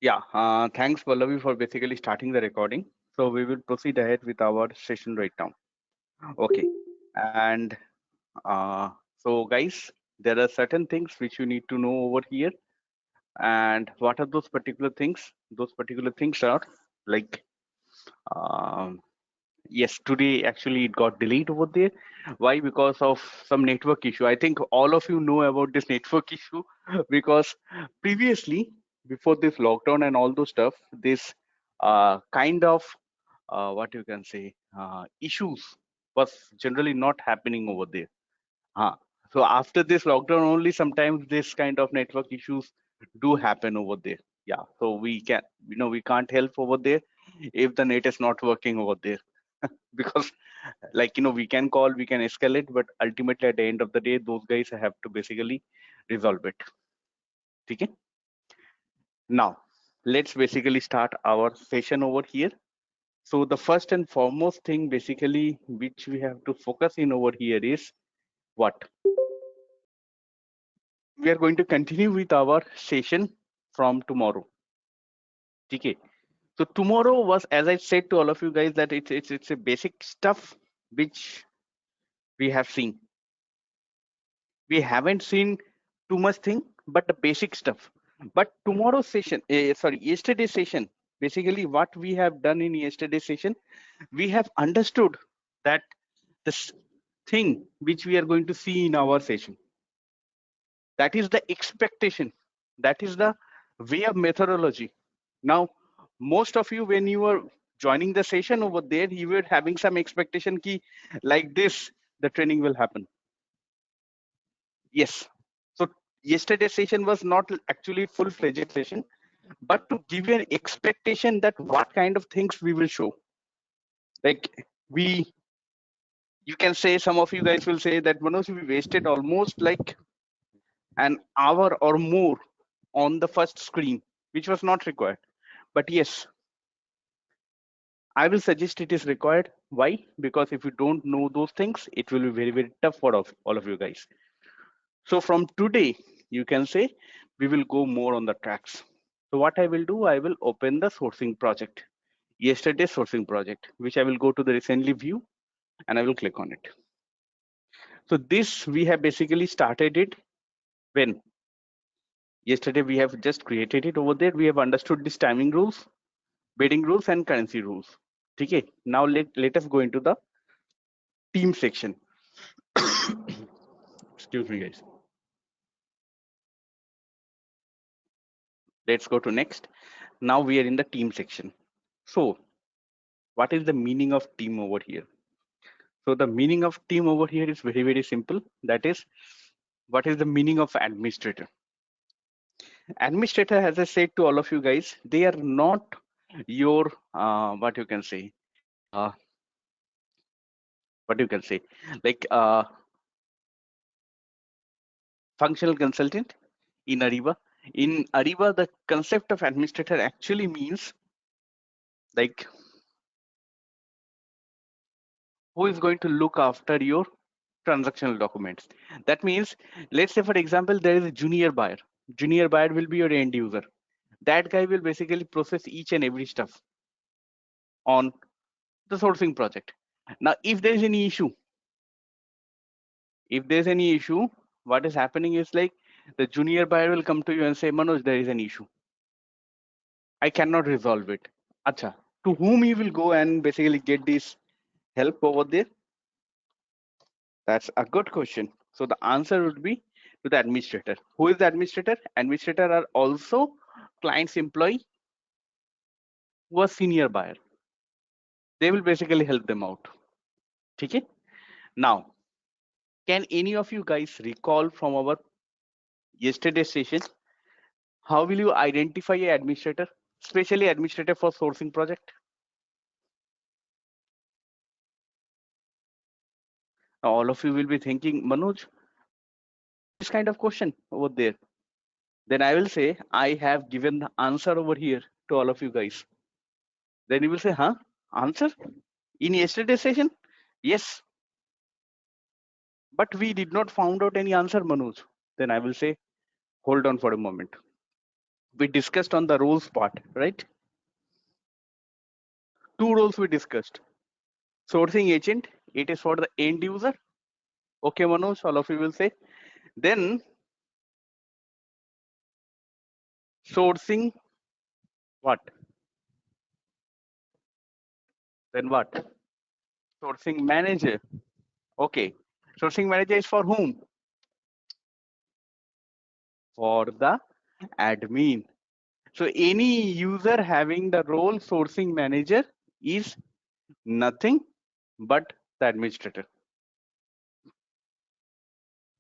Yeah, thanks Pallavi for basically starting the recording. So we will proceed ahead with our session right now. Okay, and uh, so guys, there are certain things which you need to know over here. And what are those particular things? Those particular things are like, um, yes, today actually it got delayed over there. Why? Because of some network issue. I think all of you know about this network issue because previously, before this lockdown and all those stuff, this kind of what you can say issues was generally not happening over there. Uh, so after this lockdown only, sometimes this kind of network issues do happen over there. Yeah, so we can, we can't help over there if the net is not working over there because like we can call, we can escalate, but ultimately at the end of the day those guys have to basically resolve it. Okay, now let's basically start our session over here. So the first and foremost thing basically which we have to focus in over here is what we are going to continue with our session from tomorrow. Okay, so tomorrow was, as I said to all of you guys, that it's a basic stuff which we have seen. We haven't seen too much thing, but the basic stuff. But tomorrow's session, yesterday's session, basically what we have done in yesterday's session, we have understood that this thing which we are going to see in our session, that is the expectation, that is the way of methodology. Now, most of you, when you were joining the session over there, you were having some expectation key like this, the training will happen. Yes. So yesterday's session was not actually full-fledged session, but to give you an expectation that what kind of things we will show. Like you can say, some of you guys will say that Manoj, we wasted almost like an hour or more on the first screen, which was not required. But yes, I will suggest it is required. Why? Because if you don't know those things, it will be very, very tough for all of you guys. So from today, you can say we will go more on the tracks. So what I will do, I will open the sourcing project, yesterday's sourcing project, which I will go to the recently view and I will click on it. So this we have basically started it when yesterday we have just created it over there. We have understood this timing rules, bidding rules and currency rules. Okay, now let us go into the team section. Excuse me guys. Let's go to next. Now we are in the team section. So what is the meaning of team over here? So the meaning of team over here is very, very simple. That is, what is the meaning of administrator? Administrator, as I said to all of you guys, they are not your, what you can say, uh, what you can say, like functional consultant in Ariba. In Ariba, the concept of administrator actually means like who is going to look after your transactional documents. That means, let's say for example, there is a junior buyer. Junior buyer will be your end user. That guy will basically process each and every stuff on the sourcing project. Now, if there is any issue, what is happening is like the junior buyer will come to you and say, Manoj, there is an issue. I cannot resolve it. Acha, to whom he will go and basically get this help over there? That's a good question. So the answer would be to the administrator. Who is the administrator? Administrator are also client's employee who are senior buyer. They will basically help them out. Okay? Now, can any of you guys recall from our yesterday's session, how will you identify a administrator, especially administrator for sourcing project? Now, all of you will be thinking, Manoj, this kind of question over there. Then I will say, I have given the answer over here to all of you guys. Then you will say, huh? Answer? In yesterday's session? Yes. But we did not found out any answer, Manoj. Then I will say, hold on for a moment. we discussed on the roles part, right? Two roles we discussed. Sourcing agent, it is for the end user. Okay, Manoj, all of you will say. Then sourcing what? Then what? Sourcing manager. Okay. Sourcing manager is for whom? For the admin. So any user having the role sourcing manager is nothing but the administrator.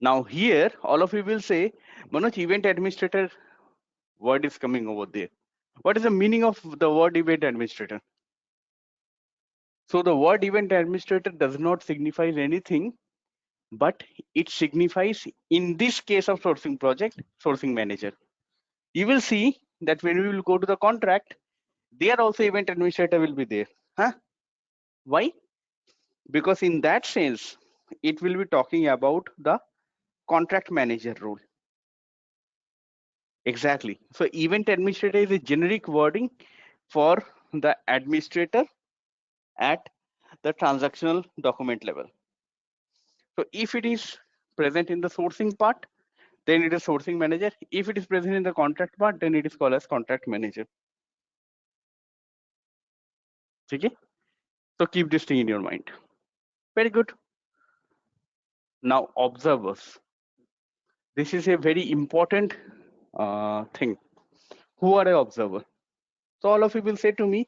Now here, all of you will say, Manoj, event administrator word is coming over there. What is the meaning of the word event administrator? So the word event administrator does not signify anything, but it signifies in this case of sourcing project, sourcing manager. You will see that when we will go to the contract, there also event administrator will be there. Huh? Why? Because in that sense, it will be talking about the contract manager role. Exactly. So event administrator is a generic wording for the administrator at the transactional document level. So if it is present in the sourcing part, then it is sourcing manager. If it is present in the contract part, then it is called as contract manager. Okay? So keep this thing in your mind. Very good. Now observers. This is a very important thing. Who are an observer? So all of you will say to me,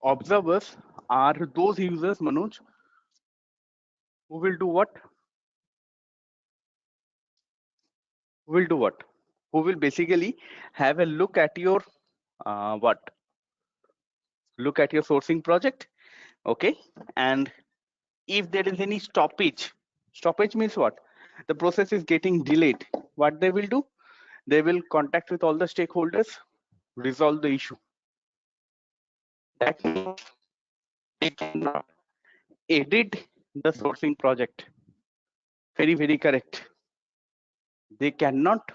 observers are those users, Manoj, who will do what? Who will do what? Who will basically have a look at your what? Look at your sourcing project, okay? And if there is any stoppage means what? The process is getting delayed. What they will do? They will contact with all the stakeholders, resolve the issue. That means they cannot edit the sourcing project. Very, very correct. They cannot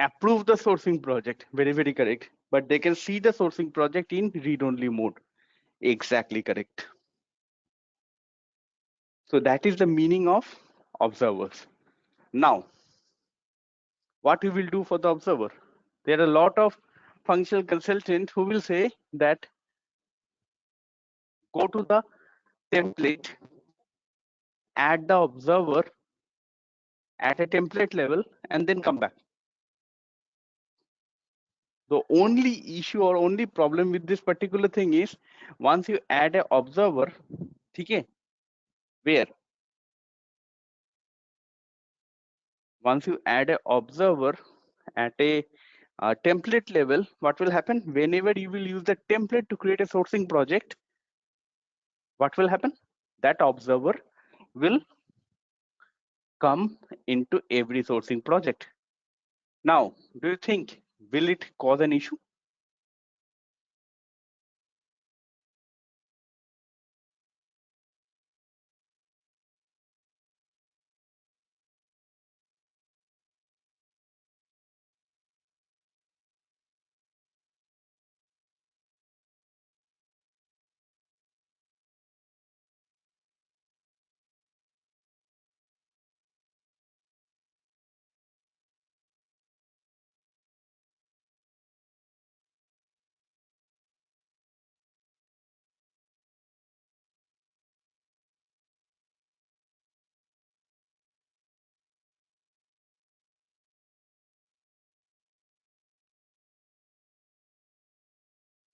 approve the sourcing project. Very, very correct. But they can see the sourcing project in read-only mode. Exactly correct. So that is the meaning of observers. Now, what we will do for the observer? There are a lot of functional consultants who will say that go to the template, add the observer at a template level, and then come back. The only issue or only problem with this particular thing is once you add an observer, okay, where once you add an observer at a template level, what will happen? Whenever you will use the template to create a sourcing project, what will happen? That observer will come into every sourcing project. Now, do you think will it cause an issue?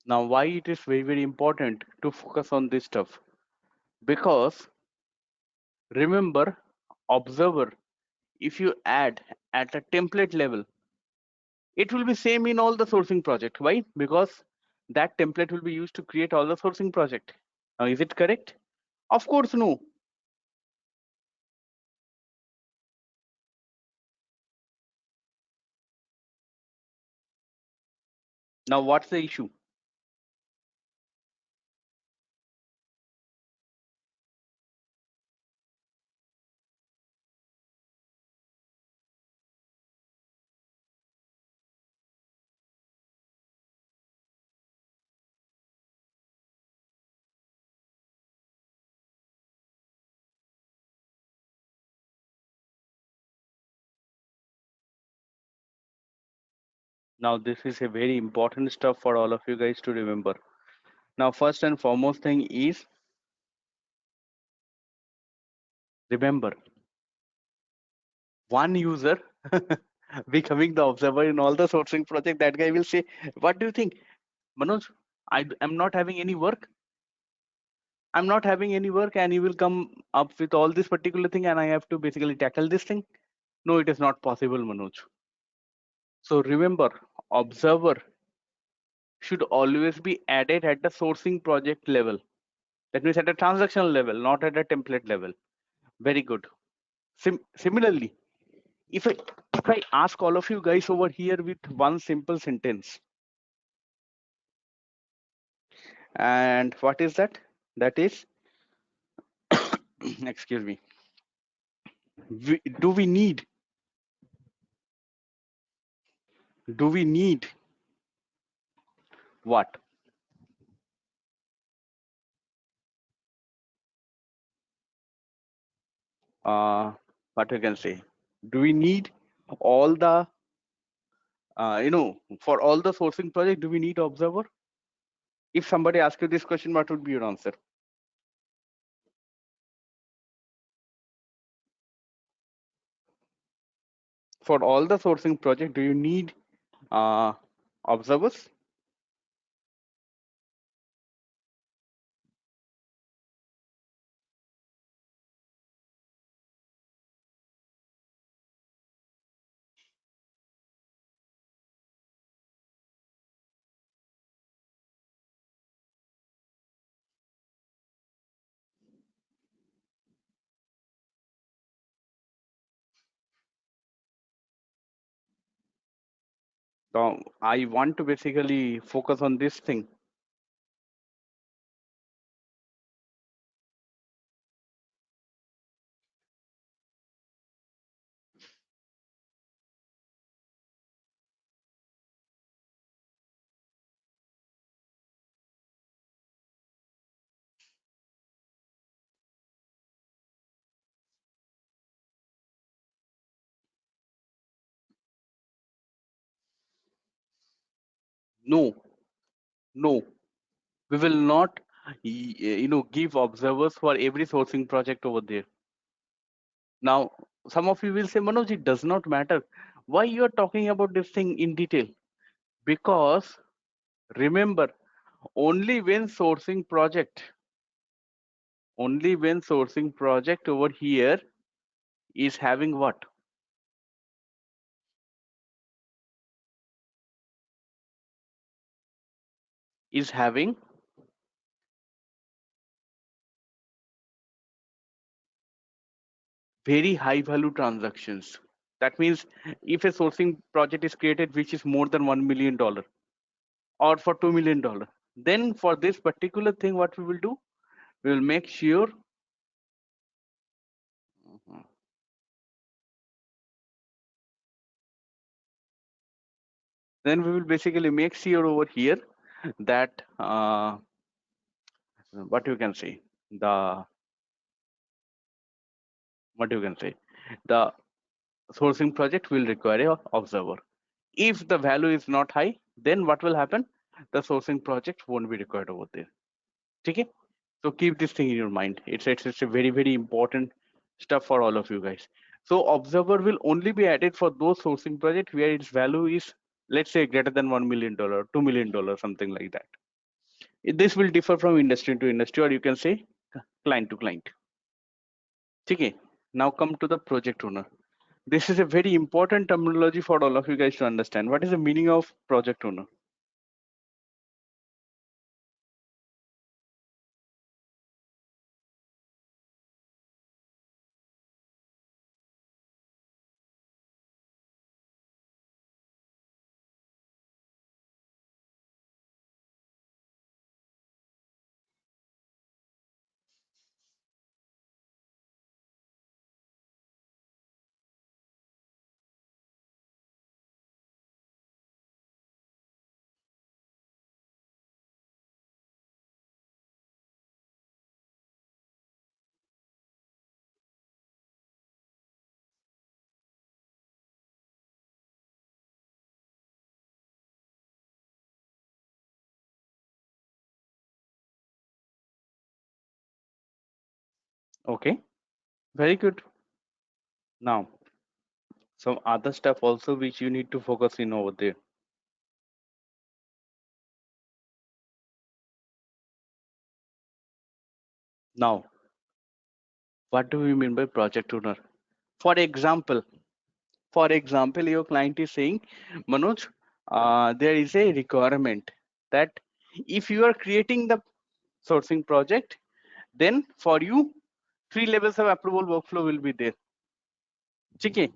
Now, why it is very, very important to focus on this stuff? Because remember, observer, if you add at a template level, it will be same in all the sourcing project. Why? Because that template will be used to create all the sourcing project. Now, is it correct? Of course, no. Now, what's the issue? Now, this is a very important stuff for all of you guys to remember. Now, first and foremost thing is remember one user becoming the observer in all the sourcing project. That guy will say, "What do you think, Manoj? I'm not having any work. I'm not having any work, and you will come up with all this particular thing, and I have to basically tackle this thing." No, it is not possible, Manoj. So remember, observer should always be added at the sourcing project level. That means at a transactional level, not at a template level. Very good. Similarly, if I if I ask all of you guys over here with one simple sentence, and what is that? That is, excuse me. Do we need? Do we need what? What we can say? Do we need all the for all the sourcing project? Do we need observer? If somebody asks you this question, what would be your answer? For all the sourcing project, do you need observers? So I want to basically focus on this thing. No, no, we will not, give observers for every sourcing project over there. Now, some of you will say, Manoj, it does not matter. Why you are talking about this thing in detail? Because remember, only when sourcing project, over here is having what? Is having very high value transactions. That means if a sourcing project is created which is more than $1 million or for $2 million, then for this particular thing, what we will do, we will make sure. Mhm. Then we will basically make sure over here that what you can say, the what you can say, the sourcing project will require a observer. If the value is not high, then what will happen? The sourcing project won't be required over there. Okay? So keep this thing in your mind. It's a very, very important stuff for all of you guys. So observer will only be added for those sourcing project where its value is, let's say, greater than $1 million, $2 million, something like that. This will differ from industry to industry, or you can say client to client. Okay. Now come to the project owner. This is a very important terminology for all of you guys to understand. What is the meaning of project owner? Okay, very good. Now, some other stuff also which you need to focus in over there. Now, what do we mean by project owner? For example, your client is saying, Manoj, there is a requirement that if you are creating the sourcing project, then for you, 3 levels of approval workflow will be there. Okay.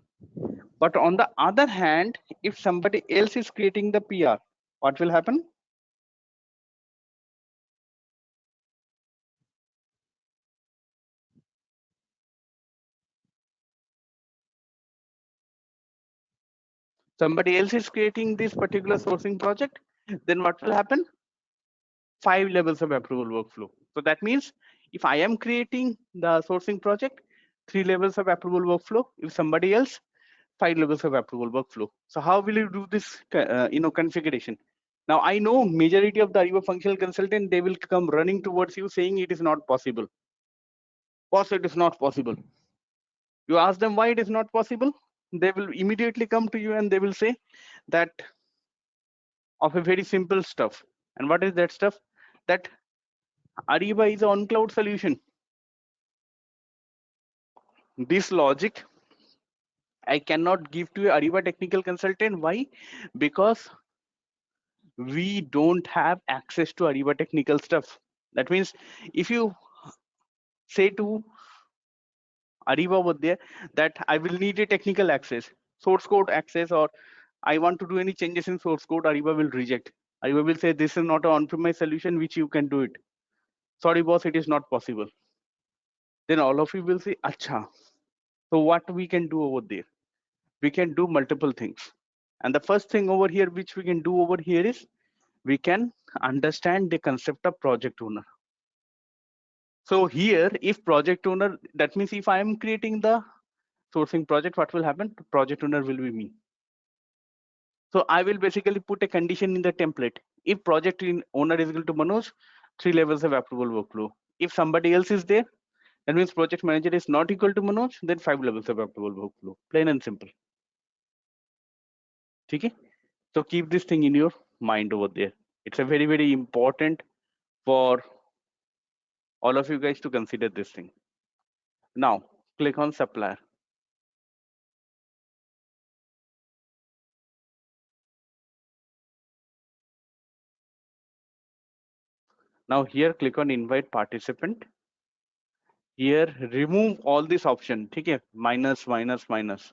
But on the other hand, if somebody else is creating the PR, what will happen? Somebody else is creating this particular sourcing project, then what will happen? 5 levels of approval workflow. So that means if I am creating the sourcing project, 3 levels of approval workflow. If somebody else, 5 levels of approval workflow. So how will you do this, configuration? Now I know majority of the Ariba functional consultant, they will come running towards you saying it is not possible. Boss, it is not possible. You ask them why it is not possible, they will immediately come to you and they will say that of a very simple stuff. And what is that stuff? That Ariba is an on-cloud solution. This logic I cannot give to a Ariba technical consultant. Why? Because we don't have access to Ariba technical stuff. That means if you say to Ariba over there that I will need a technical access, source code access, or I want to do any changes in source code, Ariba will reject. Ariba will say this is not an on-premise solution which you can do it. Sorry, boss, it is not possible. Then all of you will say, Acha. So what we can do over there? We can do multiple things. And the first thing over here, which we can do over here is we can understand the concept of project owner. So here, if project owner, that means if I am creating the sourcing project, what will happen? Project owner will be me. So I will basically put a condition in the template. If owner is equal to Manoj, 3 levels of approval workflow. If somebody else is there, that means project manager is not equal to Manoj, then 5 levels of approval workflow. Plain and simple. Okay? So keep this thing in your mind over there. It's a very, very important for all of you guys to consider this thing. Now, click on supplier. Now here, click on invite participant. Here, remove all this option. Okay? Minus, minus, minus.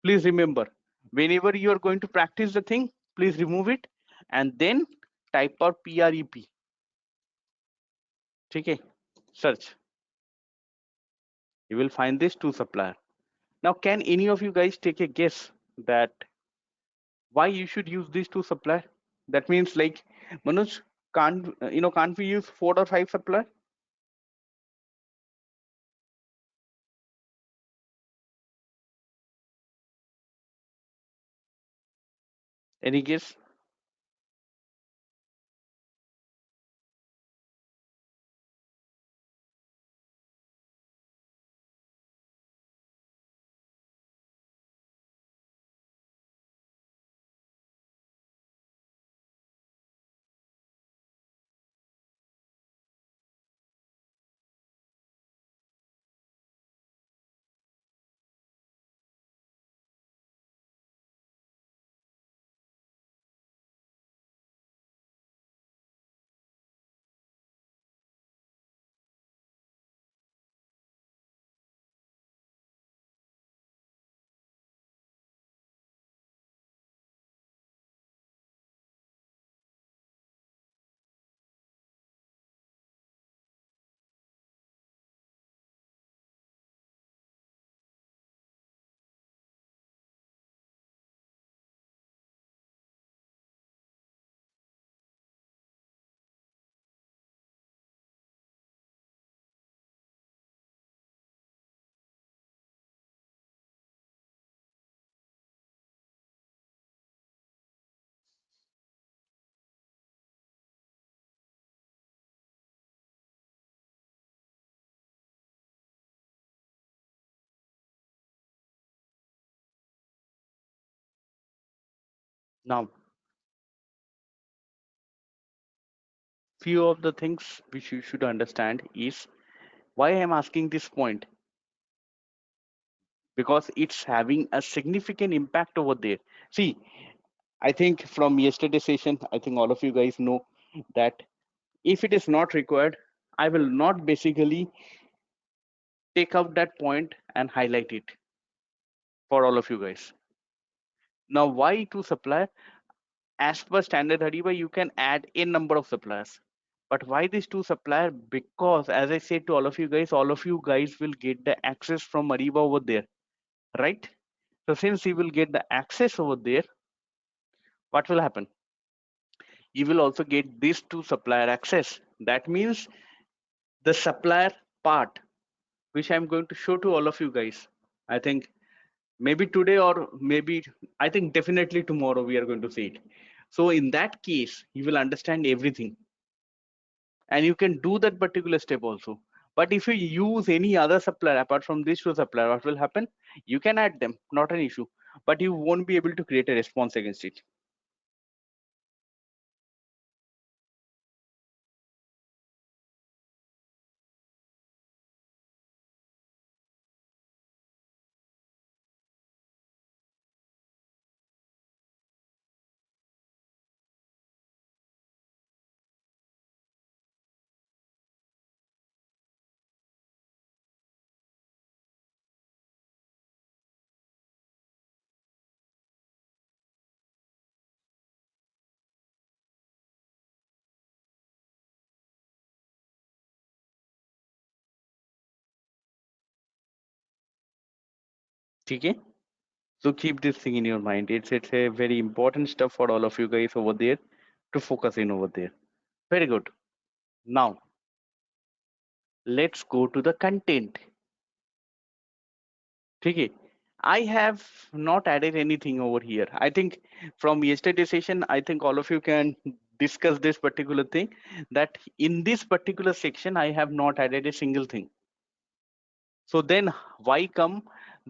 Please remember, whenever you are going to practice the thing, please remove it and then type out PREP. Okay? Search. You will find this to supplier. Now, can any of you guys take a guess that why you should use these two supplier? That means like Manoj, can't we use 4 or 5 supplier? Any guess? Now, few of the things which you should understand is why I'm asking this point, because it's having a significant impact over there. See, I think from yesterday's session, I think all of you guys know that if it is not required, I will not basically take out that point and highlight it for all of you guys. Now, why to supplier? As per standard Hariba, you can add a number of suppliers. But why these two supplier? Because as I said to all of you guys will get the access from Ariba over there, right? So since you will get the access over there, what will happen? You will also get these two supplier access. That means the supplier part, which I'm going to show to all of you guys. I think maybe today or maybe I think definitely tomorrow we are going to see it. So in that case, you will understand everything and you can do that particular step also. But if you use any other supplier apart from these two supplier, what will happen? You can add them, not an issue, but you won't be able to create a response against it. Okay, so keep this thing in your mind. It's a very important stuff for all of you guys over there to focus in over there. Very good. Now let's go to the content. Okay, I have not added anything over here. I think from yesterday's session, I think all of you can discuss this particular thing, that in this particular section, I have not added a single thing. So then why come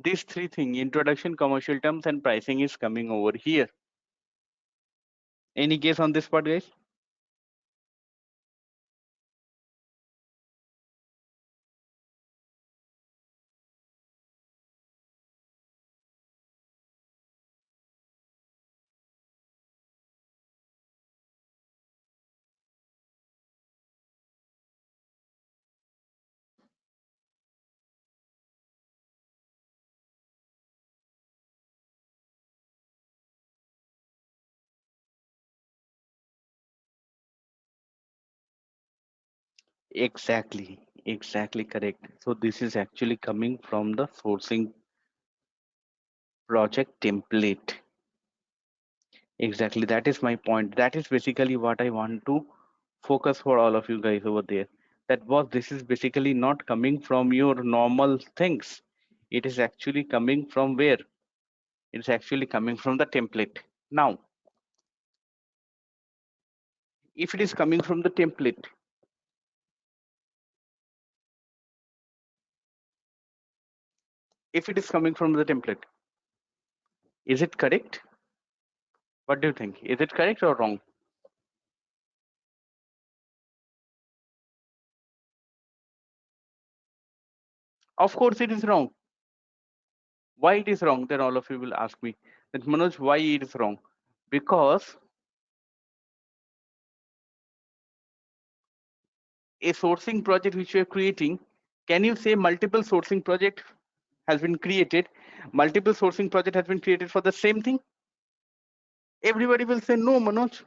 these three things, introduction, commercial terms, and pricing is coming over here? Any guess on this part, guys? Exactly, exactly correct. So this is actually coming from the sourcing project template. Exactly, that is my point. That is basically what I want to focus for all of you guys over there. That was this is basically not coming from your normal things. It is actually coming from where? It's actually coming from the template. Now, if it is coming from the template, if it is coming from the template, is it correct? What do you think? Is it correct or wrong? Of course, it is wrong. Why it is wrong? Then all of you will ask me that Manoj, why it is wrong? Because a sourcing project which you are creating, can you say multiple sourcing project has been created, multiple sourcing project has been created for the same thing? Everybody will say no, Manoj.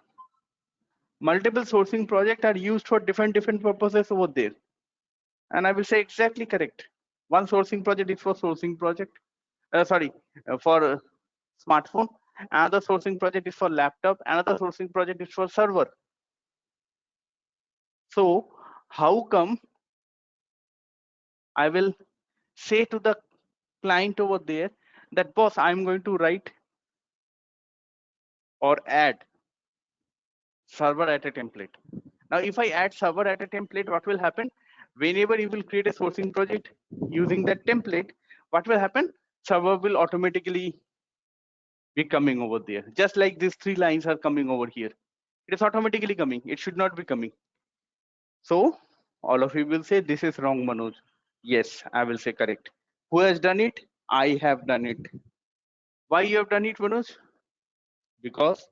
Multiple sourcing project are used for different purposes over there. And I will say exactly correct. One sourcing project is for sourcing project. Sorry, for smartphone. Another sourcing project is for laptop. Another sourcing project is for server. So how come I will say to the client over there that boss, I'm going to write or add server at a template. Now, if I add server at a template, what will happen? Whenever you will create a sourcing project using that template, what will happen? Server will automatically be coming over there. Just like these three lines are coming over here. It is automatically coming. It should not be coming. So all of you will say this is wrong, Manoj. Yes, I will say correct. Who has done it? I have done it. Why you have done it, Manoj? Because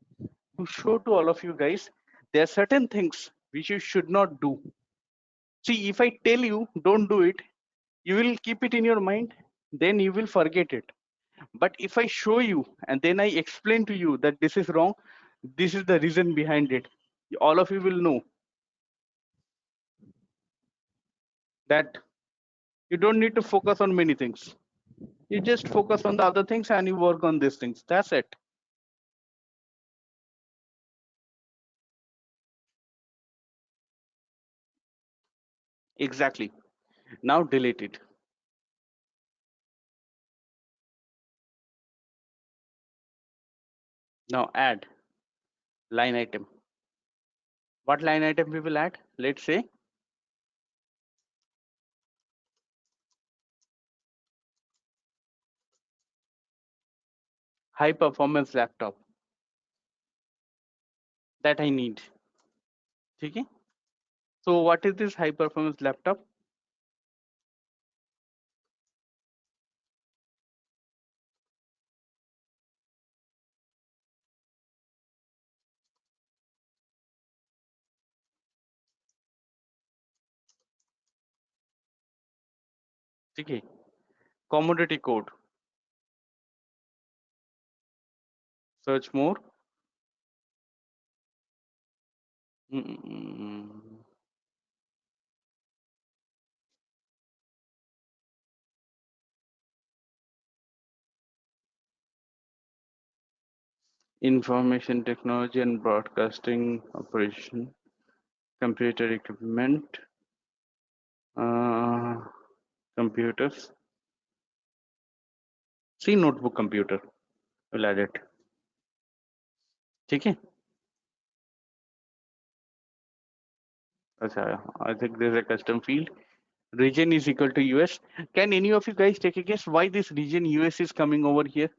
to show to all of you guys, there are certain things which you should not do. See, if I tell you don't do it, you will keep it in your mind, then you will forget it. But if I show you and then I explain to you that this is wrong, this is the reason behind it, all of you will know that you don't need to focus on many things. You just focus on the other things and you work on these things. That's it. Exactly. Now delete it. Now add line item. What line item we will add? Let's say high performance laptop that I need. Okay. So what is this high performance laptop? Okay. Commodity code. Search more. Mm, Information technology and broadcasting operation, computer equipment, uh, computers. See notebook computer. We'll add it. Okay. I think there's a custom field. Region is equal to US. Can any of you guys take a guess why this region US is coming over here?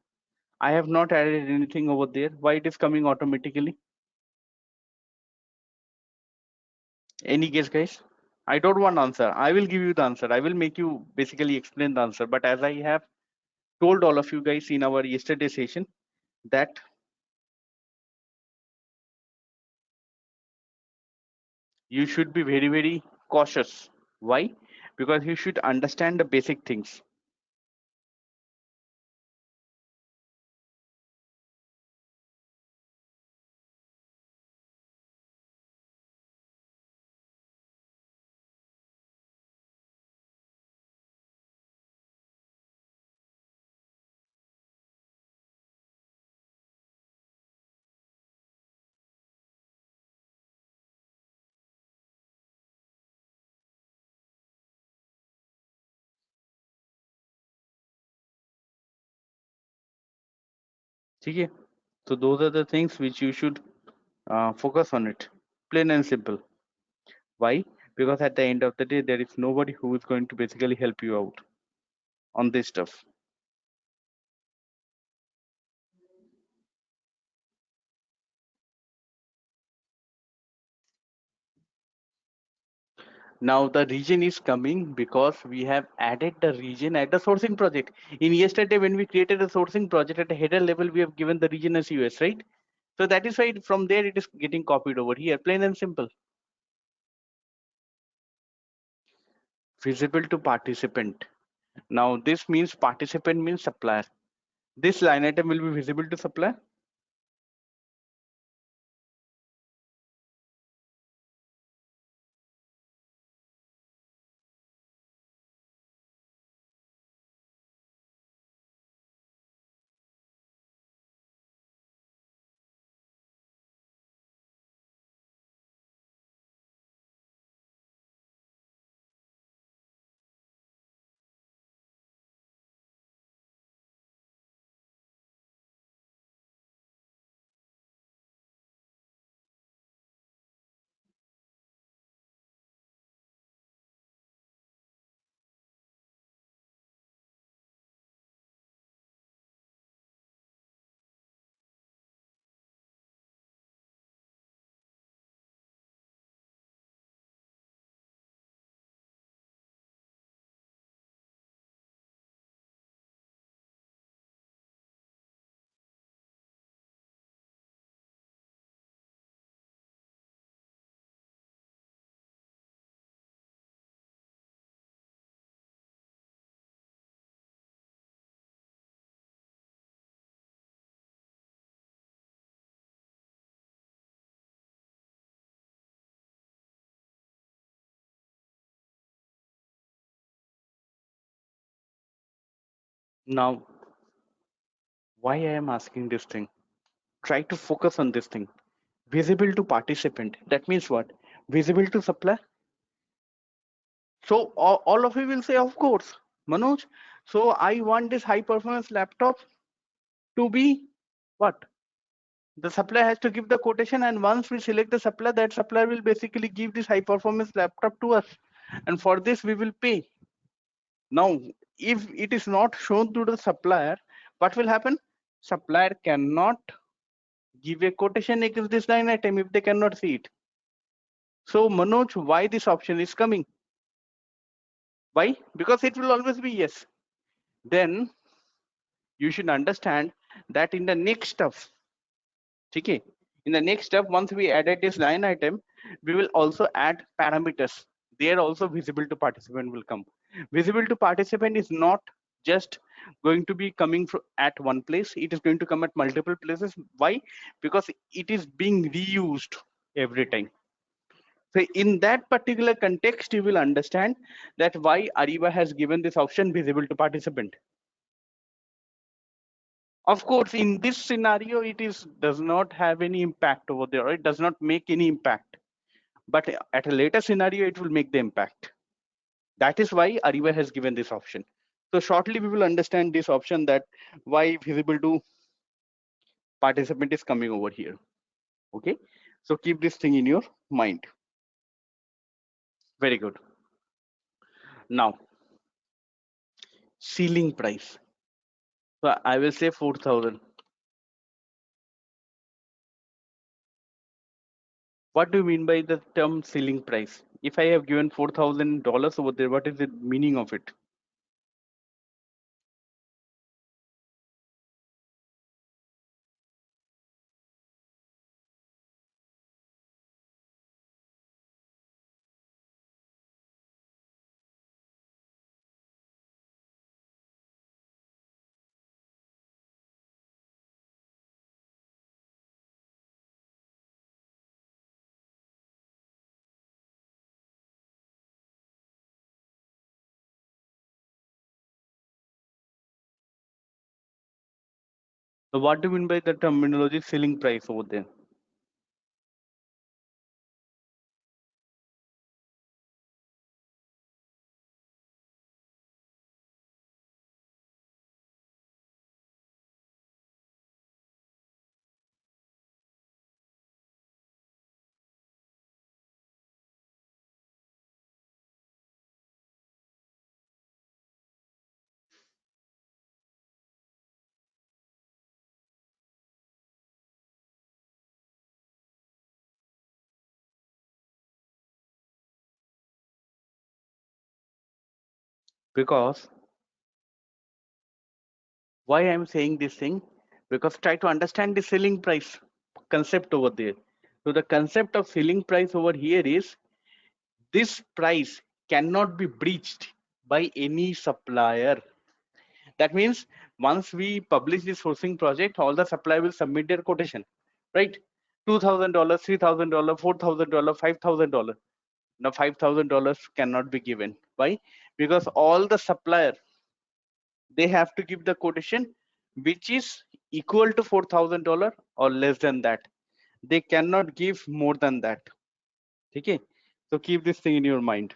I have not added anything over there. Why it is coming automatically? Any guess, guys? I don't want answer. I will give you the answer. I will make you basically explain the answer. But as I have told all of you guys in our yesterday session that you should be very, very cautious. Why? Because you should understand the basic things. Okay? So those are the things which you should focus on it. Plain and simple. Why? Because at the end of the day, there is nobody who is going to basically help you out on this stuff. Now the region is coming because we have added the region at the sourcing project. In yesterday, when we created a sourcing project at a header level, we have given the region as US, right? So that is why from there it is getting copied over here, plain and simple. Visible to participant. Now this means participant means supplier. This line item will be visible to supplier. Now, why I am asking this thing? Try to focus on this thing. Visible to participant. That means what? Visible to supplier. So all of you will say, of course, Manoj. So I want this high performance laptop to be what? The supplier has to give the quotation, and once we select the supplier, that supplier will basically give this high performance laptop to us. And for this, we will pay. Now, if it is not shown to the supplier, what will happen? Supplier cannot give a quotation against this line item if they cannot see it. So Manoj, why this option is coming? Why? Because it will always be yes. Then you should understand that in the next step, okay, in the next step, once we added this line item, we will also add parameters. There also visible to participant will come. Visible to participant is not just going to be coming at one place. It is going to come at multiple places. Why? Because it is being reused every time. So in that particular context, you will understand that why Ariba has given this option visible to participant. Of course, in this scenario, it is does not have any impact over there. It does not make any impact. But at a later scenario, it will make the impact. That is why Ariba has given this option. So shortly, we will understand this option that why visible to participant is coming over here. Okay. So keep this thing in your mind. Very good. Now, ceiling price. So I will say 4,000. What do you mean by the term ceiling price? If I have given $4,000 over there, what is the meaning of it? So what do you mean by the terminology ceiling price over there? Because why I'm saying this thing? Because try to understand the ceiling price concept over there. So the concept of ceiling price over here is this price cannot be breached by any supplier. That means once we publish this sourcing project, all the supplier will submit their quotation, right? $2,000, $3,000, $4,000, $5,000. Now $5,000 cannot be given. Why? Because all the supplier, they have to give the quotation which is equal to $4,000 or less than that. They cannot give more than that. Okay. So keep this thing in your mind.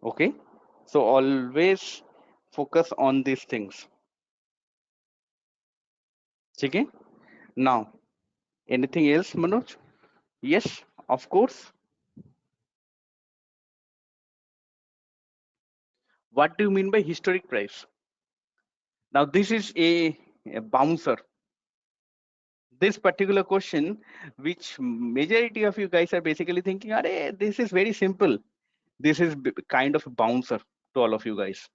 Okay. So always focus on these things. Okay. Now, anything else, Manoj? Yes, of course. What do you mean by historic price? Now, this is a bouncer. This particular question, which majority of you guys are basically thinking, "Arey, this is very simple." This is kind of a bouncer to all of you guys,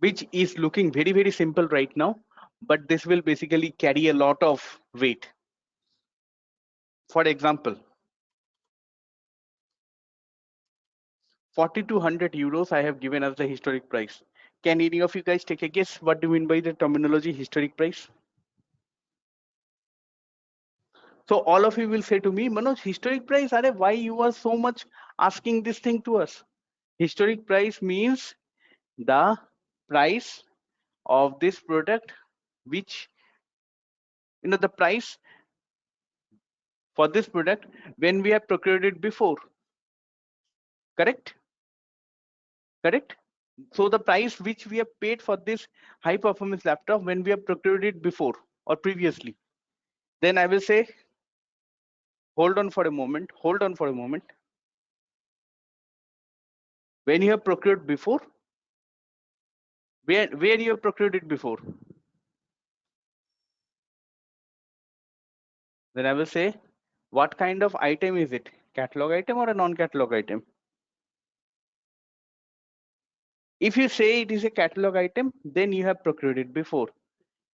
which is looking very, very simple right now, but this will basically carry a lot of weight. For example, 40 to 100 euros I have given as the historic price. Can any of you guys take a guess what do you mean by the terminology historic price? So all of you will say to me, Manoj, historic price, are why you are so much asking this thing to us? Historic price means the price of this product, which, the price for this product when we have procured it before. Correct? Correct? So the price which we have paid for this high performance laptop when we have procured it before or previously. Then I will say, hold on for a moment, hold on for a moment. When you have procured before, where you have procured it before? Then I will say, what kind of item is it? Catalog item or a non-catalog item? If you say it is a catalog item, then you have procured it before.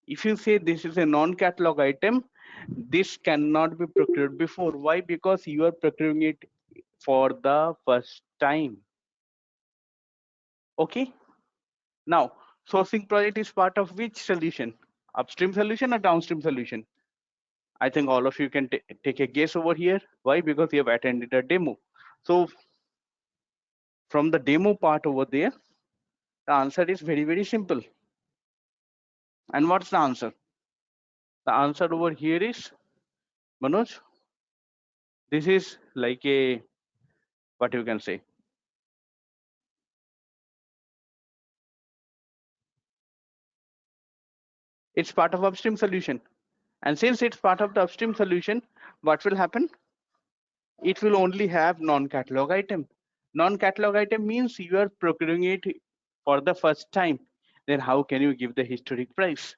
If you say this is a non-catalog item, this cannot be procured before. Why? Because you are procuring it for the first time. Okay. Now, sourcing project is part of which solution? Upstream solution or downstream solution? I think all of you can take a guess over here. Why? Because you have attended a demo. So from the demo part over there, the answer is very, very simple. And what's the answer? The answer over here is, Manoj, this is like a, what you can say, it's part of upstream solution. And since it's part of the upstream solution, what will happen? It will only have non-catalog item. Non-catalog item means you are procuring it for the first time. Then how can you give the historic price?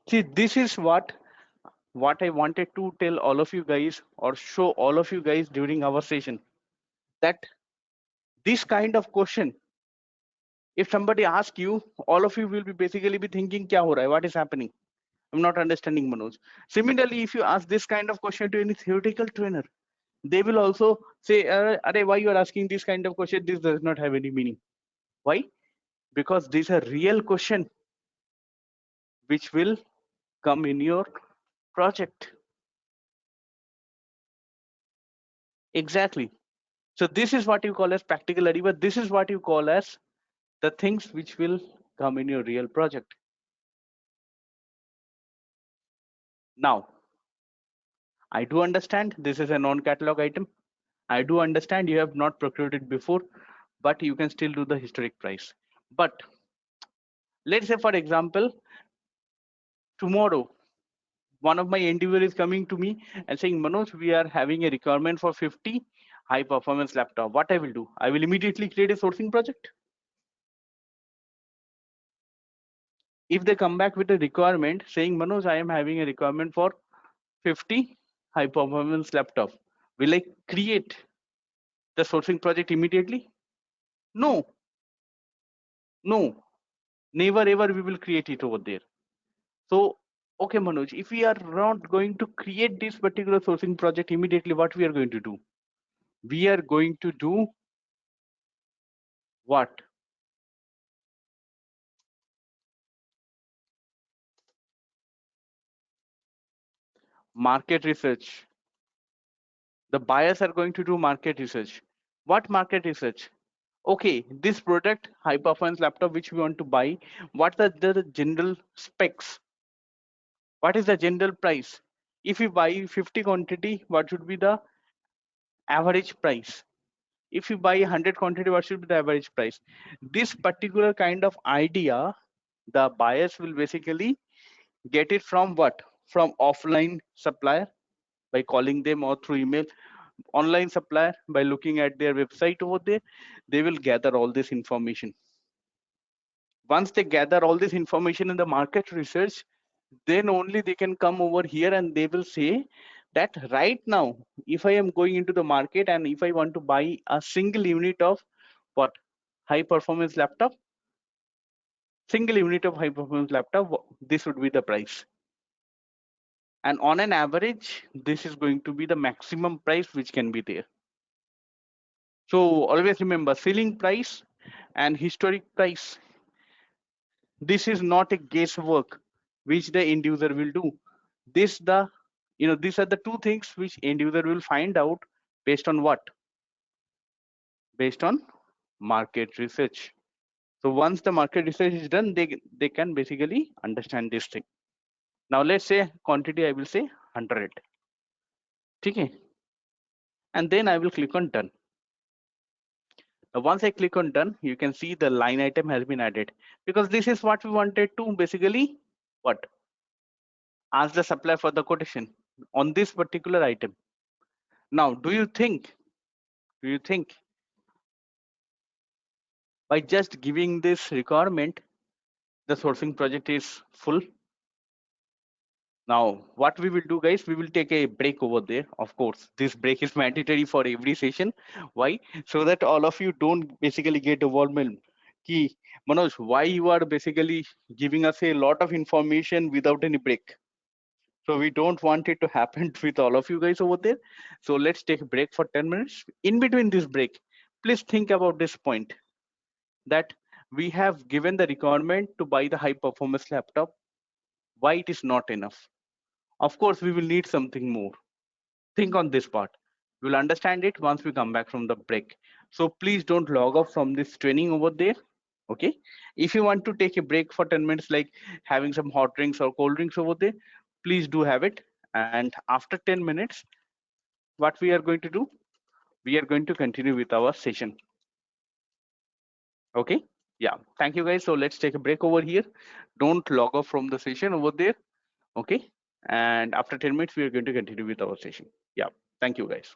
See, this is what I wanted to tell all of you guys or show all of you guys during our session, that this kind of question, if somebody asks you, all of you will be basically be thinking, kya ho raha hai? What is happening? I'm not understanding, Manoj. Similarly, if you ask this kind of question to any theoretical trainer, they will also say, Are, why you are asking this kind of question? This does not have any meaning. Why? Because these are real question which will come in your project. Exactly. So this is what you call as practicality, but this is what you call as the things which will come in your real project. Now, I do understand this is a non-catalog item. I do understand you have not procured it before, but you can still do the historic price. But let's say, for example, tomorrow, one of my endeavor is coming to me and saying, Manoj, we are having a requirement for 50 high performance laptop. What I will do? I will immediately create a sourcing project. If they come back with a requirement saying, Manoj, I am having a requirement for 50 high performance laptop, will I create the sourcing project immediately? No, no, never ever we will create it over there. So, okay, Manoj, if we are not going to create this particular sourcing project immediately, what we are going to do? We are going to do what? Market research. The buyers are going to do market research. What market research? Okay, this product, high performance laptop which we want to buy, what are the general specs? What is the general price? If you buy 50 quantity, what should be the average price? If you buy 100 quantity, what should be the average price? This particular kind of idea, the buyers will basically get it from what? From offline supplier by calling them, or through email. Online supplier by looking at their website over there, they will gather all this information. Once they gather all this information in the market research, then only they can come over here and they will say that right now, if I am going into the market and if I want to buy a single unit of what? High performance laptop, single unit of high performance laptop, this would be the price. And on an average, this is going to be the maximum price which can be there. So always remember ceiling price and historic price. This is not a guesswork which the end user will do. These are the two things which end user will find out based on what? Based on market research. So once the market research is done, they can basically understand this thing. Now let's say quantity, I will say 100. Okay. And then I will click on done. Now once I click on done, you can see the line item has been added, because this is what we wanted to basically what? Ask the supplier for the quotation on this particular item. Now, do you think by just giving this requirement, the sourcing project is full? Now, what we will do, guys, we will take a break over there. Of course, this break is mandatory for every session. Why? So that all of you don't basically get overwhelmed. Ki, Manoj, why you are basically giving us a lot of information without any break? So we don't want it to happen with all of you guys over there. So let's take a break for 10 minutes. In between this break, please think about this point that we have given the requirement to buy the high performance laptop. Why it is not enough? Of course, we will need something more. Think on this part. We'll understand it once we come back from the break. So please don't log off from this training over there. Okay. If you want to take a break for 10 minutes, like having some hot drinks or cold drinks over there, please do have it. And after 10 minutes, what we are going to do, we are going to continue with our session. Okay. Yeah. Thank you guys. So let's take a break over here. Don't log off from the session over there. Okay. And after 10 minutes, we are going to continue with our session. Yeah. Thank you guys.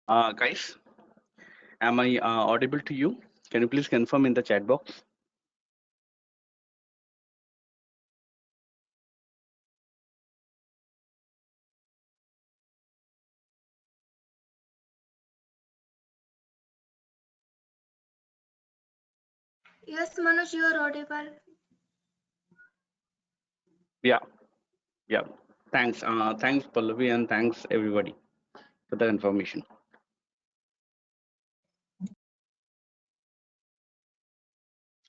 Guys, am I audible to you? Can you please confirm in the chat box? Yes, Manoj, you are audible. Yeah, yeah. Thanks. Thanks, Pallavi, and thanks everybody for the information.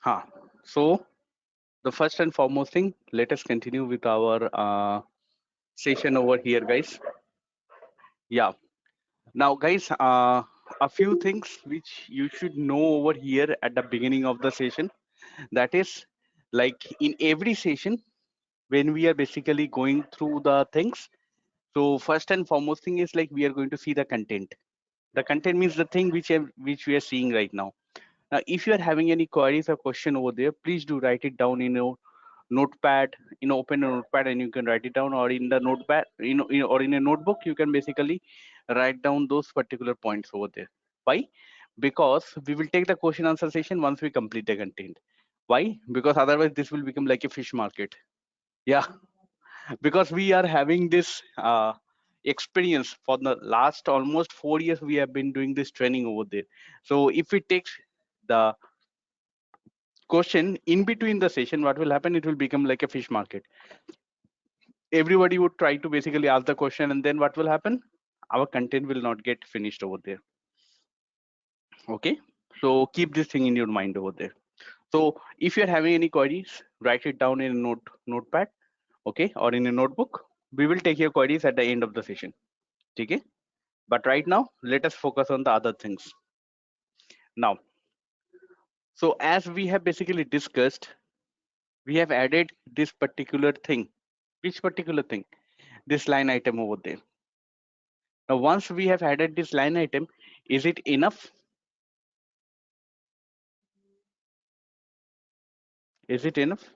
Huh. So the first and foremost thing, let us continue with our session over here, guys. Yeah. Now, guys, a few things which you should know over here at the beginning of the session. That is, like in every session, when we are basically going through the things. So first and foremost thing is like we are going to see the content. The content means the thing which we are seeing right now. Now, if you are having any queries or question over there, please do write it down in your notepad. Open a notepad and you can write it down, or in the notepad, or in a notebook, you can basically write down those particular points over there. Why? Because we will take the question answer session once we complete the content. Why? Because otherwise this will become like a fish market. Yeah, because we are having this experience for the last almost 4 years. We have been doing this training over there. So if we take the question in between the session, what will happen? It will become like a fish market. Everybody would try to basically ask the question, and then what will happen? Our content will not get finished over there. Okay, so keep this thing in your mind over there. So if you're having any queries, write it down in a notepad, okay, or in a notebook. We will take your queries at the end of the session. Okay, but right now let us focus on the other things now. So as we have basically discussed, we have added this particular thing. Which particular thing? This line item over there. Now once we have added this line item, is it enough? Is it enough?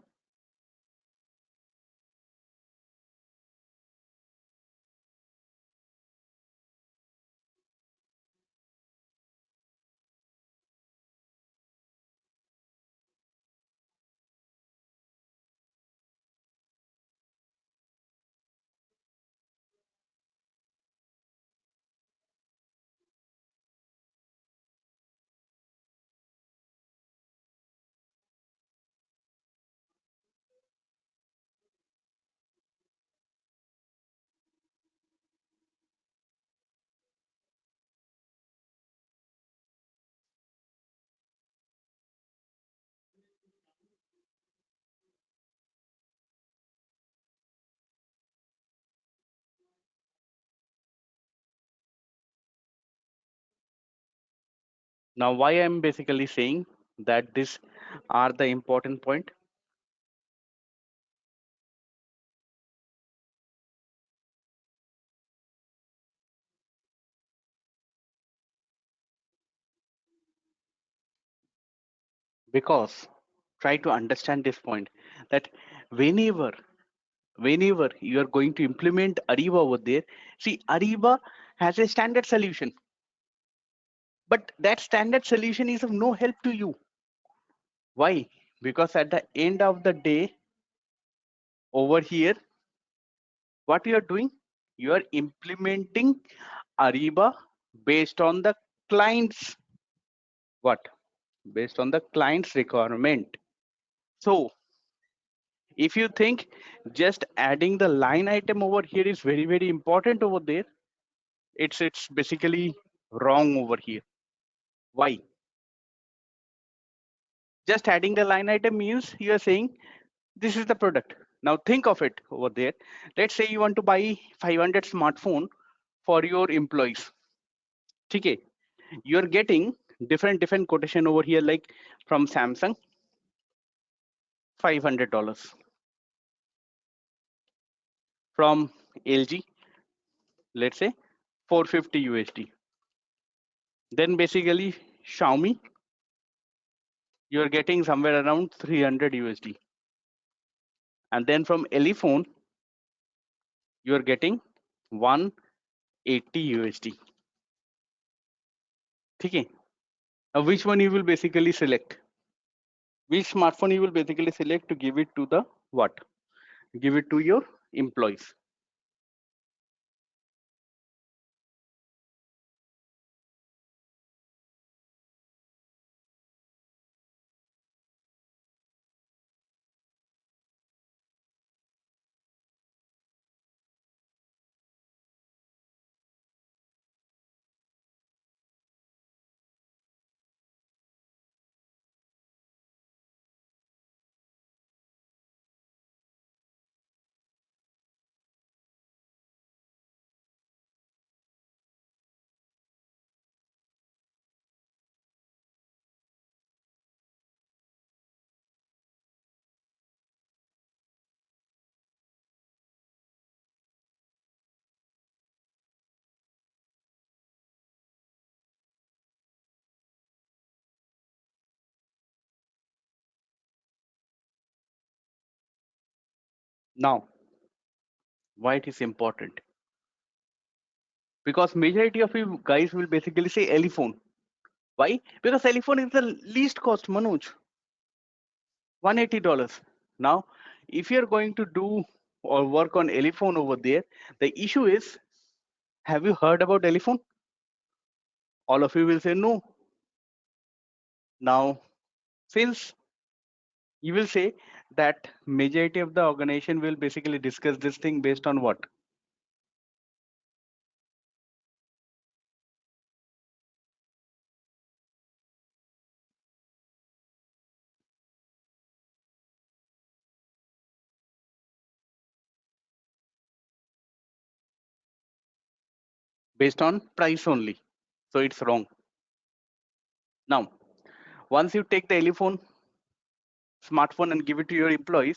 Now why I'm basically saying that this are the important point? Because try to understand this point, that whenever you are going to implement Ariba over there, see, Ariba has a standard solution, but that standard solution is of no help to you. Why? Because at the end of the day, over here, what you are doing, you are implementing Ariba based on the client's what? Based on the client's requirement. So if you think just adding the line item over here is very important over there, it's basically wrong over here. Why? Just adding the line item means you are saying this is the product. Now think of it over there. Let's say you want to buy 500 smartphone for your employees. Okay, you're getting different quotation over here, like from Samsung $500, from LG let's say 450 USD, then basically Xiaomi you're getting somewhere around 300 USD, and then from Elephone you're getting 180 USD. ठीक है. Now which one you will basically select? Which smartphone you will basically select to give it to the what? Give it to your employees. Now, why it is important? Because majority of you guys will basically say elephone. Why? Because elephone is the least cost, Manoj. $180. Now, if you're going to do or work on elephone over there, the issue is, have you heard about elephone? All of you will say no. Now, since you will say that majority of the organization will basically discuss this thing based on what? Based on price only. So it's wrong. Now, once you take the elephone smartphone and give it to your employees,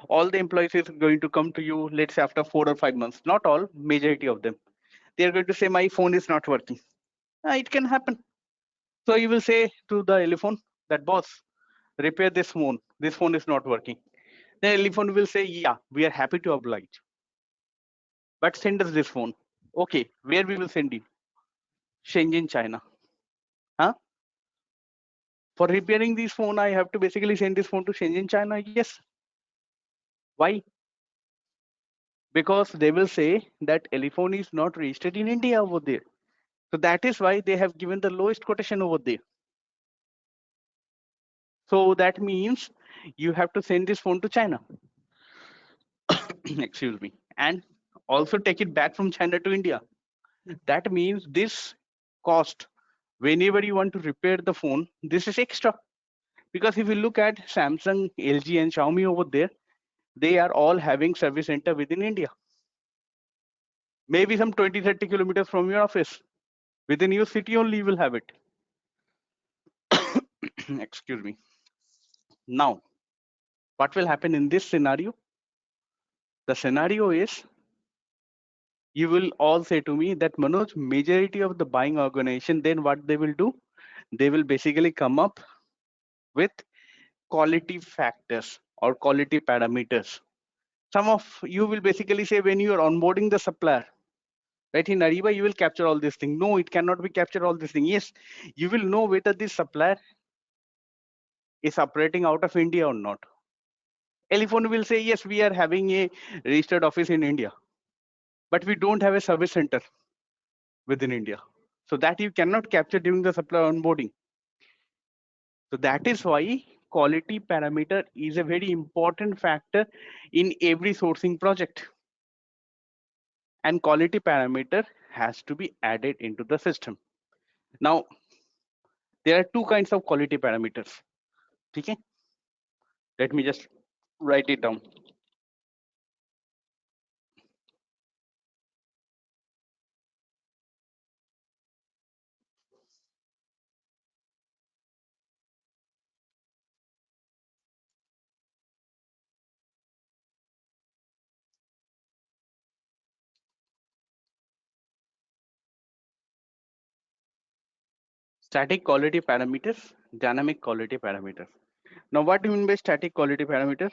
all the employees is going to come to you, let's say after 4 or 5 months. Not all, majority of them. They are going to say, my phone is not working. It can happen. So you will say to the elephone that, boss, repair this phone. This phone is not working. The elephant will say, yeah, we are happy to oblige. But send us this phone. Okay, where we will send it? Shenzhen, China. Huh? For repairing this phone, I have to basically send this phone to Shenzhen, China. Yes. Why? Because they will say that elephone is not registered in India over there. So that is why they have given the lowest quotation over there. So that means you have to send this phone to China. Excuse me. And also take it back from China to India. That means this cost, whenever you want to repair the phone, this is extra. Because if you look at Samsung, LG, and Xiaomi over there, they are all having service center within India. Maybe some 20-30 kilometers from your office. Within your city only you will have it. Excuse me. Now, what will happen in this scenario? The scenario is, you will all say to me that, Manoj, majority of the buying organization, then what they will do? They will basically come up with quality factors or quality parameters. Some of you will basically say, when you are onboarding the supplier, right, in Ariba, you will capture all these things. No, it cannot be captured all these things. Yes, you will know whether this supplier is operating out of India or not. Elephone will say, yes, we are having a registered office in India, but we don't have a service center within India. So that you cannot capture during the supplier onboarding. So that is why quality parameter is a very important factor in every sourcing project. And quality parameter has to be added into the system. Now, there are two kinds of quality parameters. Okay? Let me just write it down. Static quality parameters, dynamic quality parameters. Now, what do you mean by static quality parameters?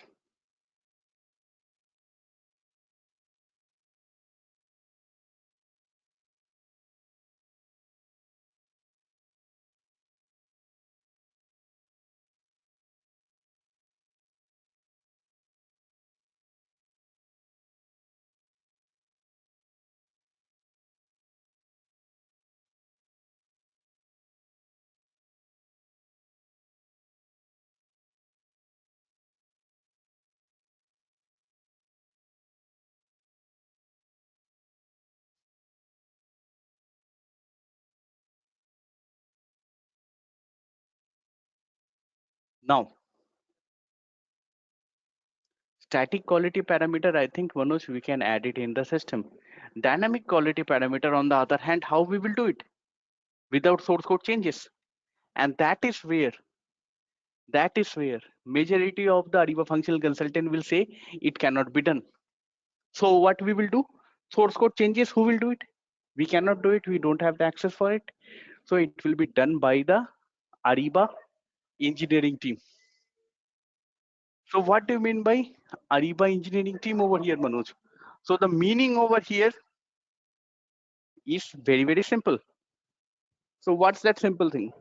Now, static quality parameter, I think, Manoj, we can add it in the system. Dynamic quality parameter, on the other hand, how we will do it? Without source code changes. And that is where majority of the Ariba functional consultant will say it cannot be done. So what we will do? Source code changes, who will do it? We cannot do it. We don't have the access for it. So it will be done by the Ariba engineering team. So what do you mean by Ariba engineering team over here, Manoj? So the meaning over here is very, very simple. So what's that simple thing?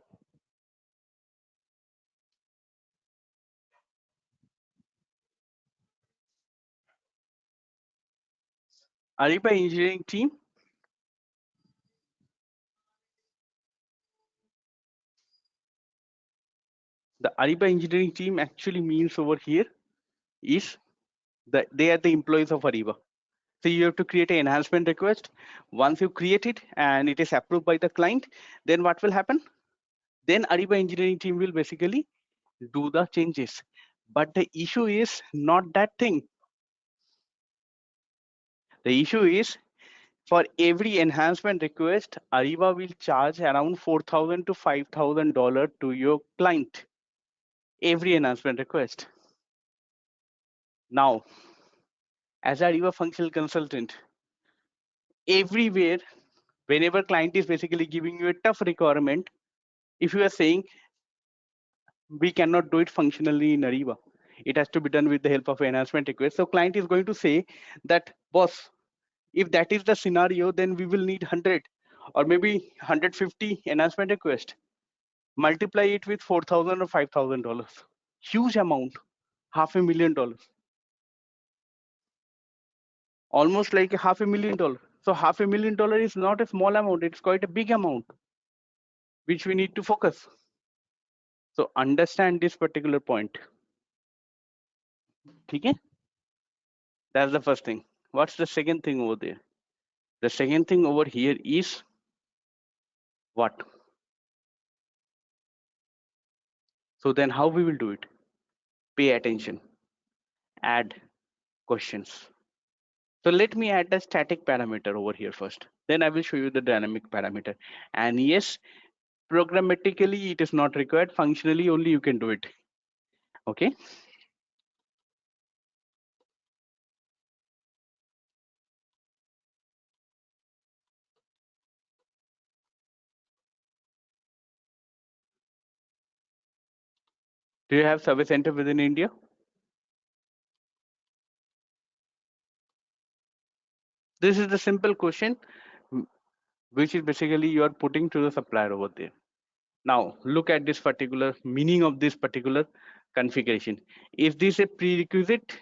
Ariba engineering team, the Ariba engineering team actually means over here is that they are the employees of Ariba. So you have to create an enhancement request. Once you create it and it is approved by the client, then what will happen? Then Ariba engineering team will basically do the changes. But the issue is not that thing. The issue is for every enhancement request, Ariba will charge around $4,000 to $5,000 to your client. Every enhancement request. Now, as a Ariba functional consultant, everywhere, whenever client is basically giving you a tough requirement, if you are saying we cannot do it functionally in Ariba, it has to be done with the help of enhancement request. So client is going to say that, boss, if that is the scenario, then we will need 100 or maybe 150 enhancement request. Multiply it with $4,000 or $5,000. Huge amount, $500,000. Almost like $500,000. So $500,000 is not a small amount, it's quite a big amount, which we need to focus. So understand this particular point. Okay? That's the first thing. What's the second thing over there? The second thing over here is what? So then how we will do it? Pay attention. Add questions. So let me add a static parameter over here first. Then I will show you the dynamic parameter. And yes, programmatically it is not required. Functionally only you can do it. Okay. Do you have service center within India? This is the simple question, which is basically you are putting to the supplier over there. Now look at this particular meaning of this particular configuration. Is this a prerequisite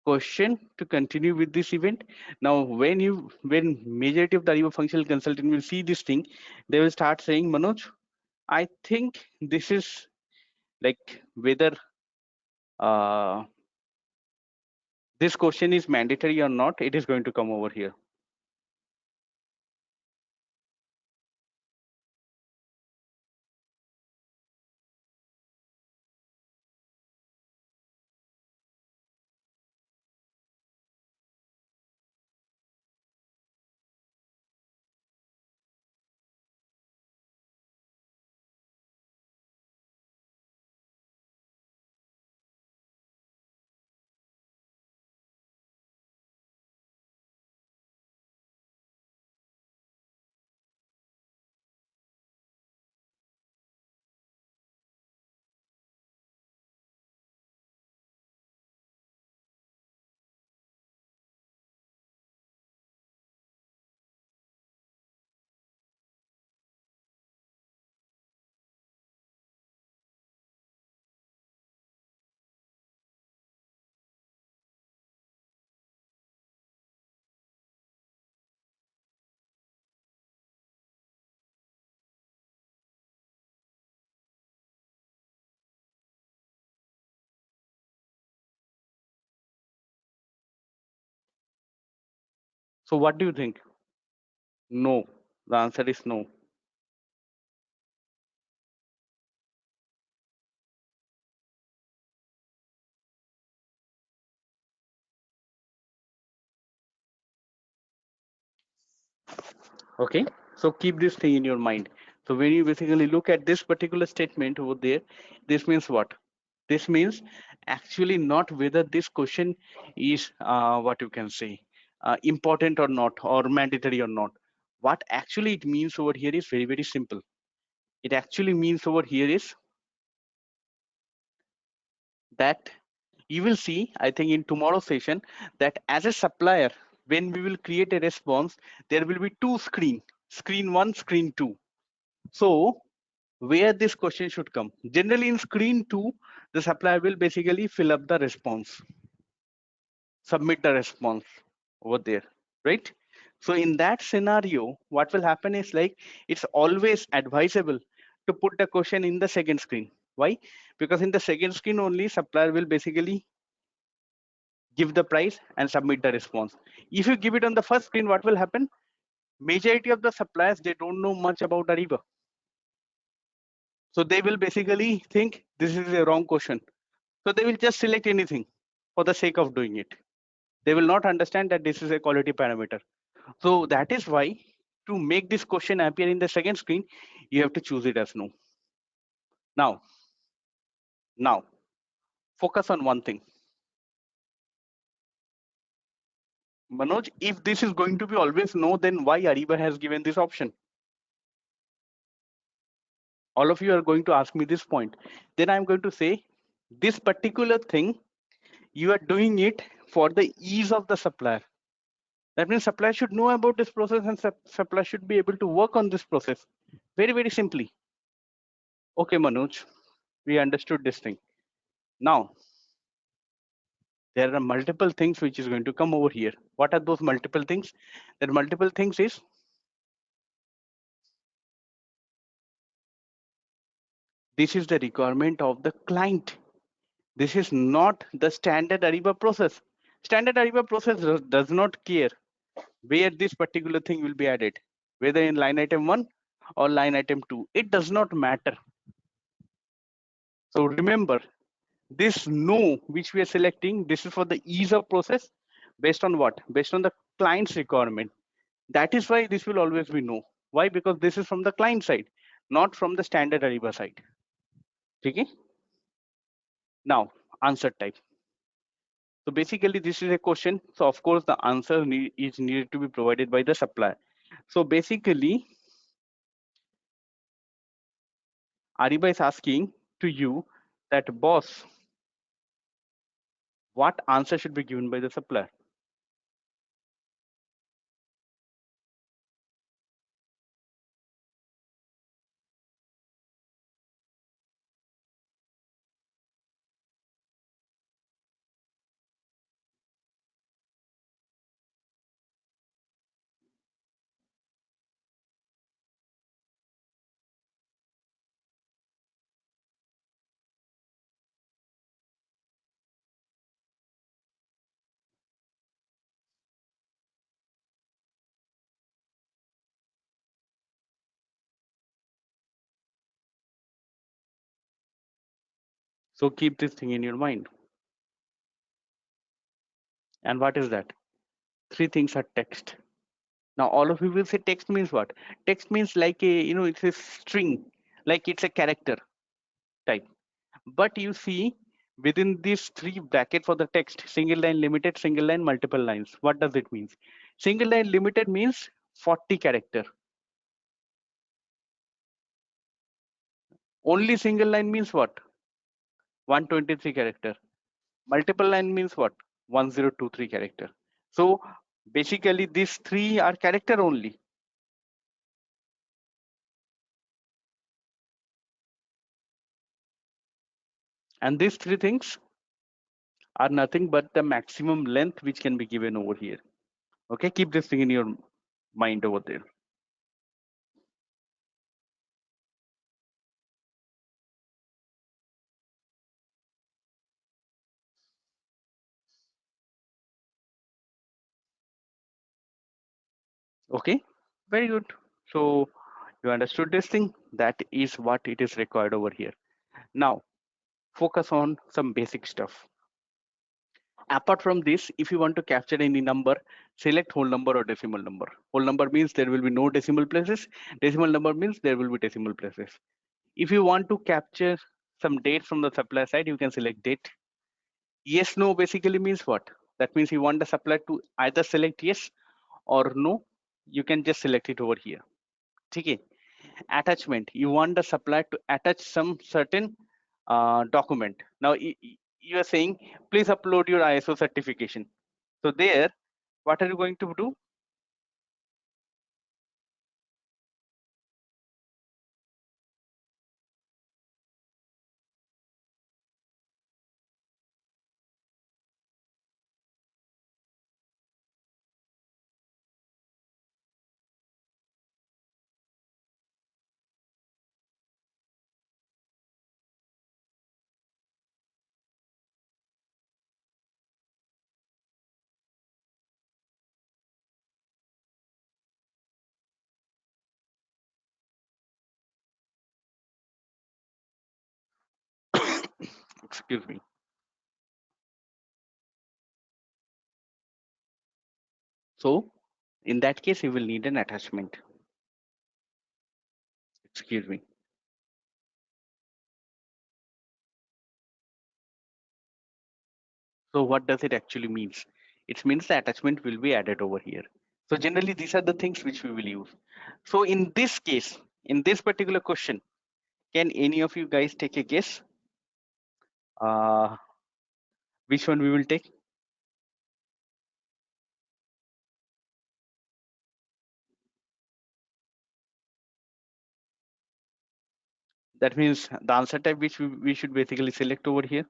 question to continue with this event? Now when majority of the Ariba functional consultant will see this thing, they will start saying, Manoj, I think this is like whether this question is mandatory or not, it is going to come over here. So what do you think? No. The answer is no. Okay, so keep this thing in your mind. So when you basically look at this particular statement over there, this means what? This means actually not whether this question is what you can say important or not, or mandatory or not. What actually it means over here is very, very simple. It actually means over here is that you will see, I think in tomorrow's session, that as a supplier, when we will create a response, there will be two screen one, screen two. So where this question should come. Generally in screen 2, the supplier will basically fill up the response, submit the response over there, right? So in that scenario, what will happen is like it's always advisable to put the question in the second screen. Why? Because in the second screen only supplier will basically give the price and submit the response. If you give it on the first screen, what will happen? Majority of the suppliers, they don't know much about Ariba. So they will basically think this is a wrong question. So they will just select anything for the sake of doing it. They will not understand that this is a quality parameter. So that is why to make this question appear in the second screen, you have to choose it as no. Now, focus on one thing. Manoj, if this is going to be always no, then why Ariba has given this option? All of you are going to ask me this point. Then I'm going to say this particular thing, you are doing it for the ease of the supplier. That means supplier should know about this process and supplier should be able to work on this process very, very simply. Okay, Manoj, we understood this thing. Now, there are multiple things which is going to come over here. What are those multiple things? That multiple things is this is the requirement of the client. This is not the standard Ariba process. Standard Ariba process does not care where this particular thing will be added, whether in line item 1 or line item 2. It does not matter. So remember, this no which we are selecting, this is for the ease of process based on what? Based on the client's requirement. That is why this will always be no. Why? Because this is from the client side, not from the standard Ariba side. Okay. Now, answer type. So basically, this is a question. So of course, the answer is needed to be provided by the supplier. So basically, Ariba is asking to you that boss, what answer should be given by the supplier? So keep this thing in your mind. And what is that? Three things are text. Now all of you will say text means what? Text means like a, it's a string, like it's a character type. But you see within these three bracket for the text, single line limited, single line multiple lines. What does it mean? Single line limited means 40 character. Only single line means what? 123 character. Multiple line means what? 1023 character. So basically these three are character only. And these three things are nothing but the maximum length which can be given over here. Okay, keep this thing in your mind over there. Okay, very good. So you understood this thing. That is what it is required over here. Now focus on some basic stuff. Apart from this, if you want to capture any number, select whole number or decimal number. Whole number means there will be no decimal places. Decimal number means there will be decimal places. If you want to capture some date from the supplier side, you can select date. Yes, no basically means what? That means you want the supplier to either select yes or no. You can just select it over here. Okay. Attachment, you want the supplier to attach some certain document. Now you are saying please upload your ISO certification. So there, what are you going to do? Excuse me. So in that case, you will need an attachment. Excuse me. So what does it actually means? It means the attachment will be added over here. So generally, these are the things which we will use. So in this case, in this particular question, can any of you guys take a guess? Which one we will take? That means the answer type which we should basically select over here.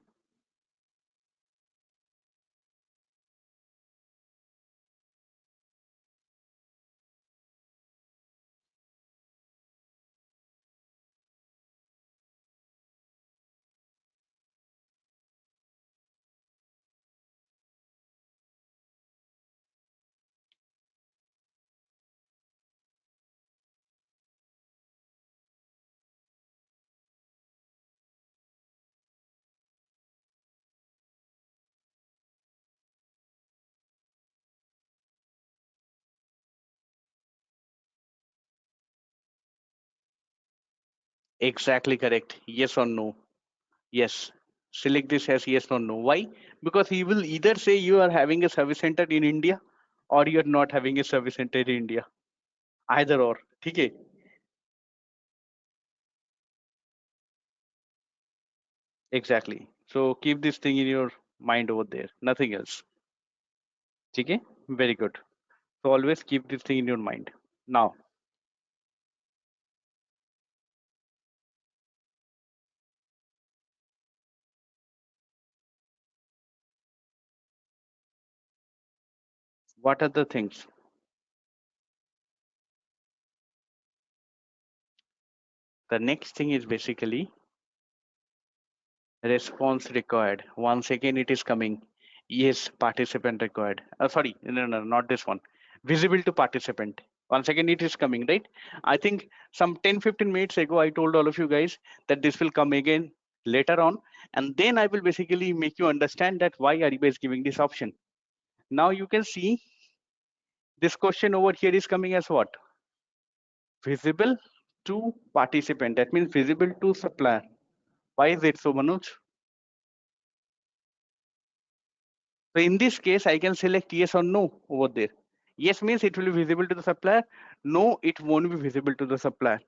Exactly correct. Yes or no? Yes. Select this as yes or no. Why? Because he will either say you are having a service center in India or you are not having a service center in India. Either or. Okay. Exactly. So keep this thing in your mind over there. Nothing else. Okay. Very good. So always keep this thing in your mind. Now, what are the things? The next thing is basically response required. Once again, it is coming. Yes, participant required. Sorry, no, not this one. Visible to participant. Once again, it is coming, right? I think some 10-15 minutes ago, I told all of you guys that this will come again later on. And then I will basically make you understand that why Ariba is giving this option. Now you can see this question over here is coming as what? Visible to participant. That means visible to supplier. Why is it so, Manoj? So in this case, I can select yes or no over there. Yes means it will be visible to the supplier. No, it won't be visible to the supplier.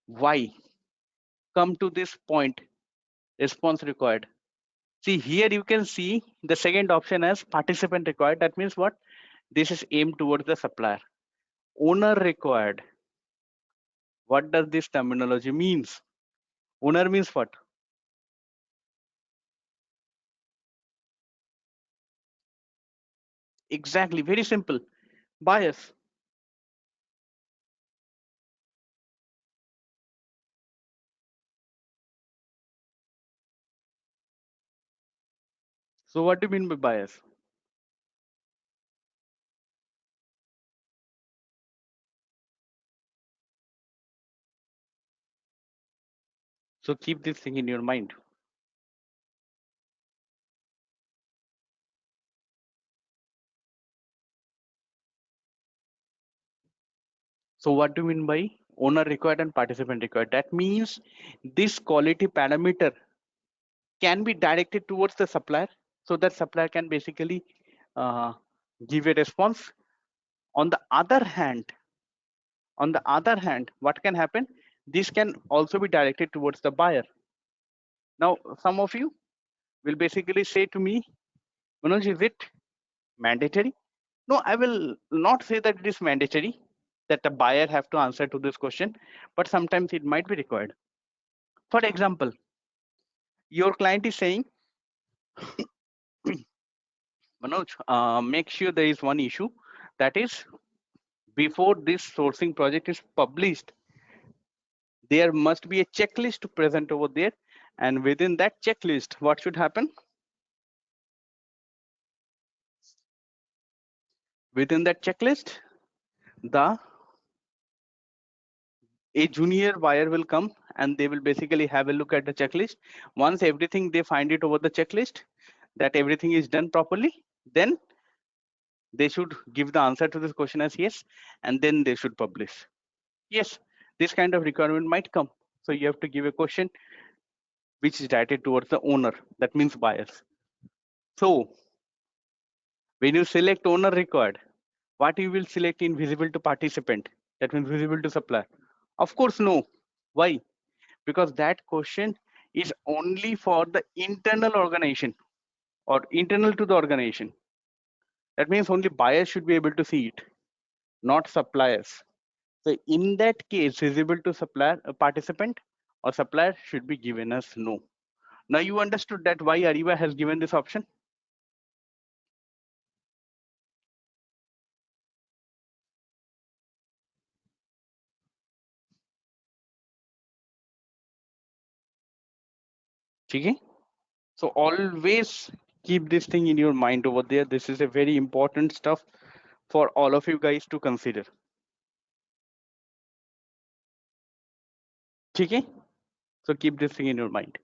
Why? Come to this point, response required. See here you can see the second option as participant required. That means what? This is aimed towards the supplier. Owner required. What does this terminology means? Owner means what? Exactly, very simple. Bias. So what do you mean by bias? So keep this thing in your mind. So what do you mean by owner required and participant required? That means this quality parameter can be directed towards the supplier, so that supplier can basically uh, give a response. On the other hand, what can happen? This can also be directed towards the buyer. Now, some of you will basically say to me, Manoj, is it mandatory? No, I will not say that it is mandatory that the buyer have to answer to this question, but sometimes it might be required. For example, your client is saying, Manoj, make sure there is one issue, that is, before this sourcing project is published, there must be a checklist present over there, and within that checklist, what should happen? Within that checklist, the a junior buyer will come and they will basically have a look at the checklist. Once everything they find it over the checklist that everything is done properly, then they should give the answer to this question as yes, and then they should publish. Yes, this kind of requirement might come. So you have to give a question which is directed towards the owner, that means buyers. So when you select owner required, what you will select in visible to participant, that means visible to supplier? Of course, no. Why? Because that question is only for the internal organization or internal to the organization. That means only buyers should be able to see it, not suppliers. So in that case, visible to supplier, a participant or supplier should be given as no. Now you understood that why Ariba has given this option. Okay? So always keep this thing in your mind over there. This is a very important stuff for all of you guys to consider. Okay? So keep this thing in your mind.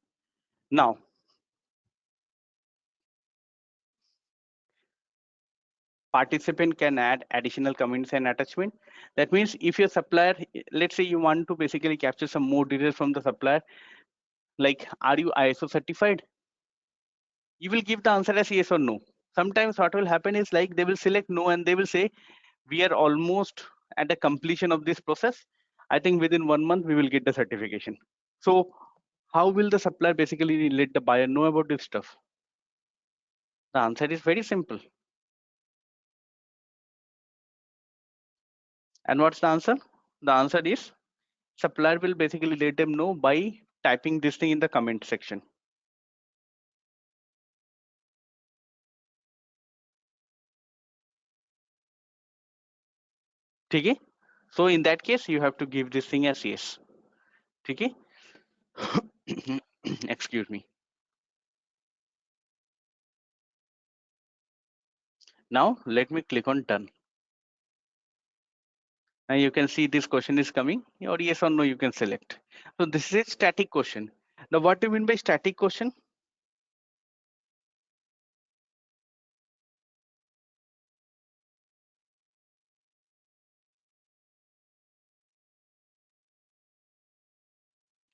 Now, participant can add additional comments and attachment. That means if your supplier, let's say you want to basically capture some more details from the supplier, like are you ISO certified? You will give the answer as yes or no. Sometimes what will happen is like they will select no and they will say we are almost at the completion of this process. I think within 1 month we will get the certification. So how will the supplier basically let the buyer know about this stuff? The answer is very simple. And what's the answer? The answer is supplier will basically let them know by typing this thing in the comment section. Okay? So in that case, you have to give this thing as yes. Okay? Excuse me. Now let me click on done. Now you can see this question is coming, or yes or no you can select. So this is a static question. Now what do you mean by static question?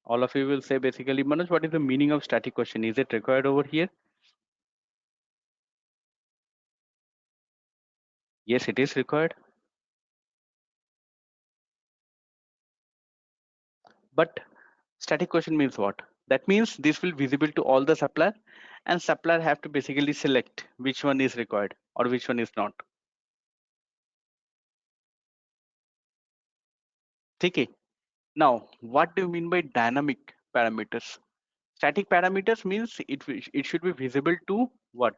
All of you will say basically, Manoj, what is the meaning of static question? Is it required over here? Yes, it is required. But static question means what? That means this will visible to all the supplier, and supplier have to basically select which one is required or which one is not. Okay. Now, what do you mean by dynamic parameters? Static parameters means it should be visible to what?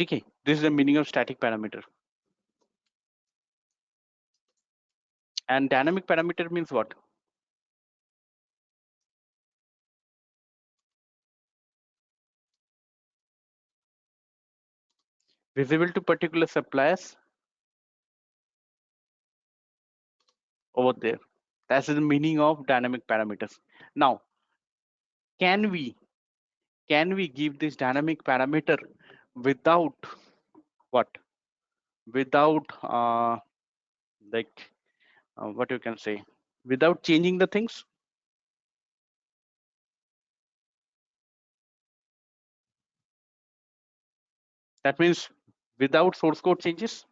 Okay. This is the meaning of static parameter. And dynamic parameter means what? Visible to particular suppliers over there. That's the meaning of dynamic parameters. Now, can we give this dynamic parameter without what? Without like what you can say? Without changing the things? That means without source code changes.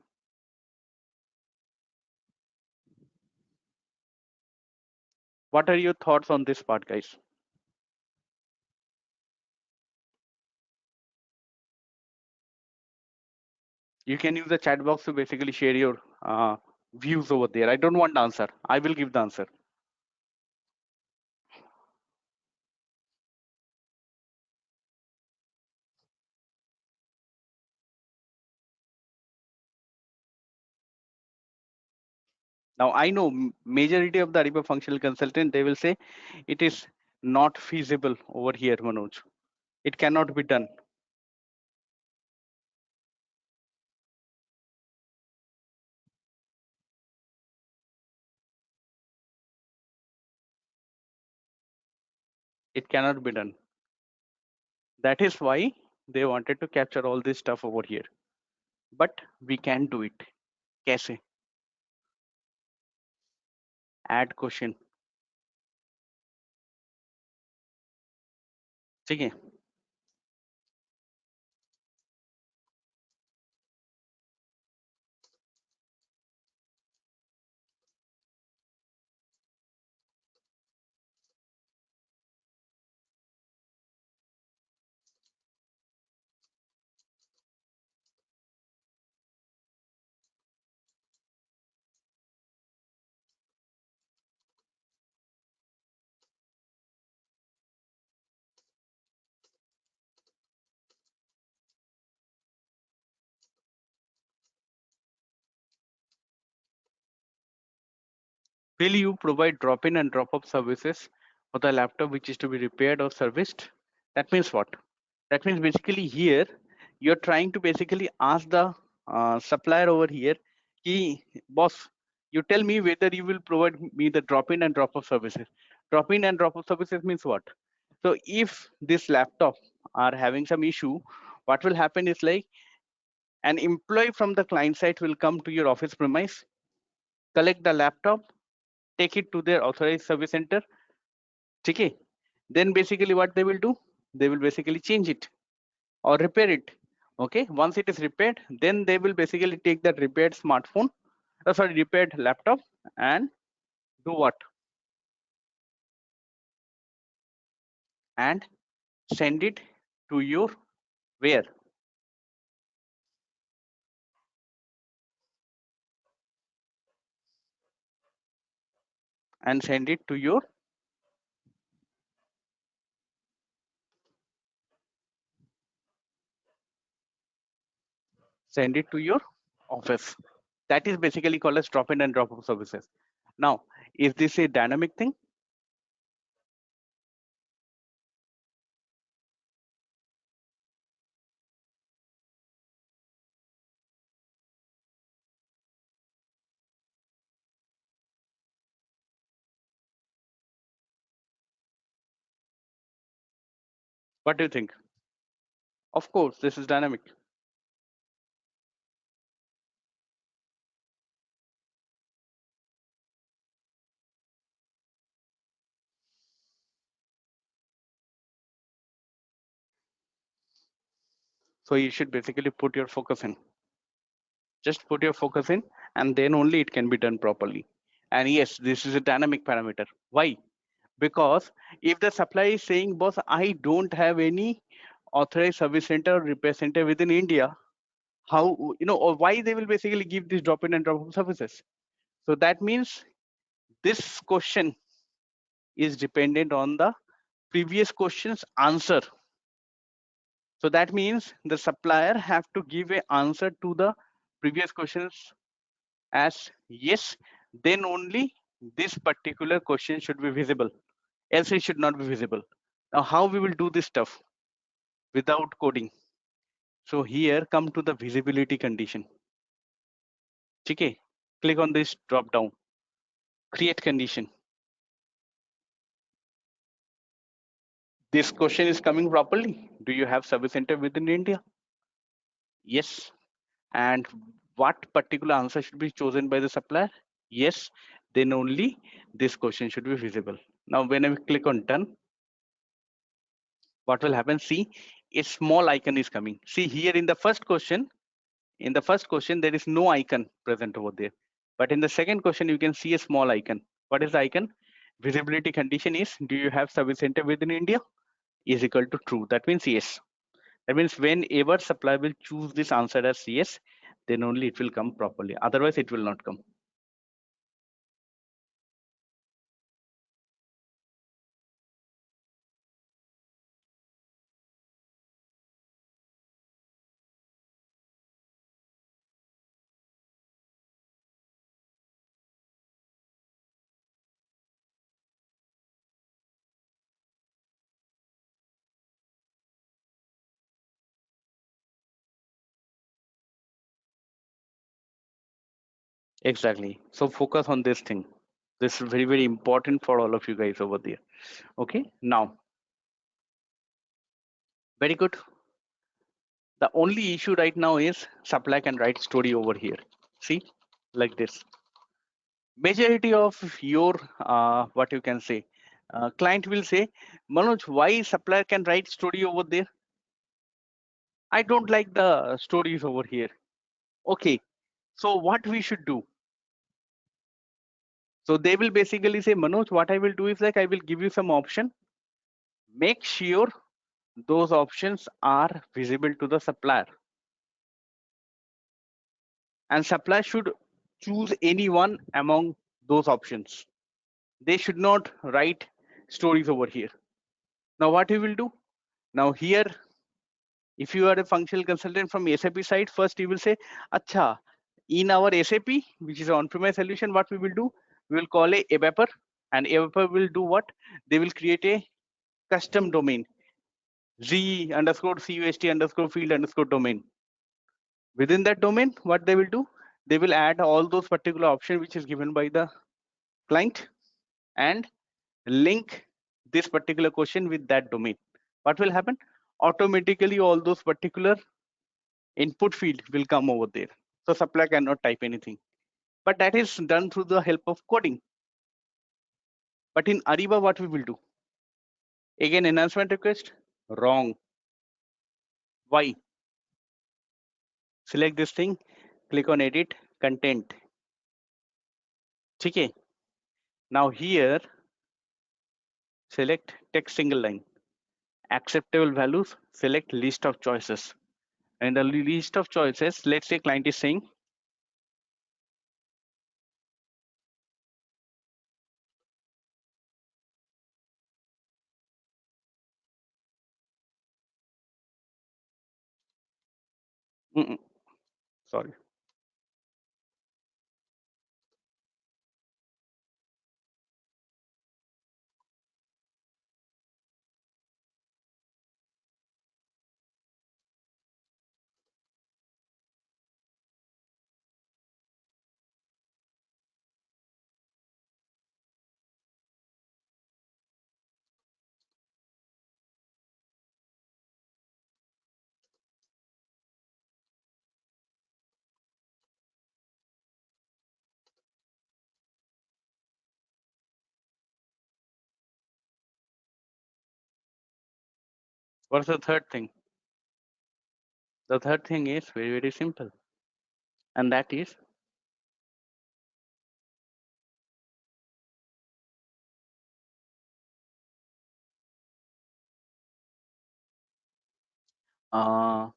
What are your thoughts on this part, guys? You can use the chat box to basically share your views over there. I don't want the answer. I will give the answer. Now I know majority of the Ariba functional consultant, they will say it is not feasible over here, Manoj. It cannot be done. It cannot be done. That is why they wanted to capture all this stuff over here. But we can do it. Kaise? Add question. ठीक है? Will you provide drop-in and drop-off services for the laptop which is to be repaired or serviced? That means what? That means basically here you're trying to basically ask the supplier over here, ki, boss, you tell me whether you will provide me the drop-in and drop-off services. Drop-in and drop-off services means what? So if this laptop are having some issue, what will happen is like an employee from the client side will come to your office premise, collect the laptop, take it to their authorized service center. Okay. Then basically what they will do? They will basically change it or repair it. Okay. Once it is repaired, then they will basically take that repaired smartphone, repaired laptop and do what? And send it to your where? And send it to your office. That is basically called as drop-in and drop-off services. Now, is this a dynamic thing? What do you think? Of course, this is dynamic. So you should basically put your focus in. Just put your focus in, and then only it can be done properly. And yes, this is a dynamic parameter. Why? Because if the supplier is saying, boss, I don't have any authorized service center or repair center within India, how, or why they will basically give this drop-in and drop-off services? So that means this question is dependent on the previous question's answer. So that means the supplier have to give an answer to the previous questions as yes, then only this particular question should be visible, else it should not be visible. Now how we will do this stuff without coding? So here come to the visibility condition. Okay, click on this drop down, create condition. This question is coming properly. Do you have service center within India? Yes. And what particular answer should be chosen by the supplier? Yes. Then only this question should be visible. Now, when I click on done, what will happen? See, a small icon is coming. See here in the first question, there is no icon present over there. But in the second question, you can see a small icon. What is the icon? Visibility condition is, do you have service center within India? Is equal to true. That means yes. That means whenever supplier will choose this answer as yes, then only it will come properly. Otherwise, it will not come. Exactly. So focus on this thing. This is very, very important for all of you guys over there. Okay. Now, very good. The only issue right now is supply can write story over here. See, like this. Majority of your what you can say, client will say, Manoj, why supplier can write story over there? I don't like the stories over here. Okay. So what we should do? So they will basically say, Manoj, what I will do is like I will give you some option. Make sure those options are visible to the supplier. And supplier should choose any one among those options. They should not write stories over here. Now what you will do? Now here, if you are a functional consultant from SAP side, first you will say, Acha, in our SAP, which is on-premise solution, what we will do? We will call a ABAPer, and ABAPer will do what? They will create a custom domain, z underscore cust underscore field underscore domain. Within that domain, what they will do? They will add all those particular options which is given by the client and link this particular question with that domain. What will happen? Automatically, all those particular input field will come over there. So supplier cannot type anything. But that is done through the help of coding. But in Ariba, what we will do? Again, enhancement request, wrong. Why? Select this thing, click on edit, content. Okay. Now here, select text single line. Acceptable values, select list of choices. And the list of choices, let's say client is saying, sorry. What's the third thing? The third thing is very, very simple. And that is, uh,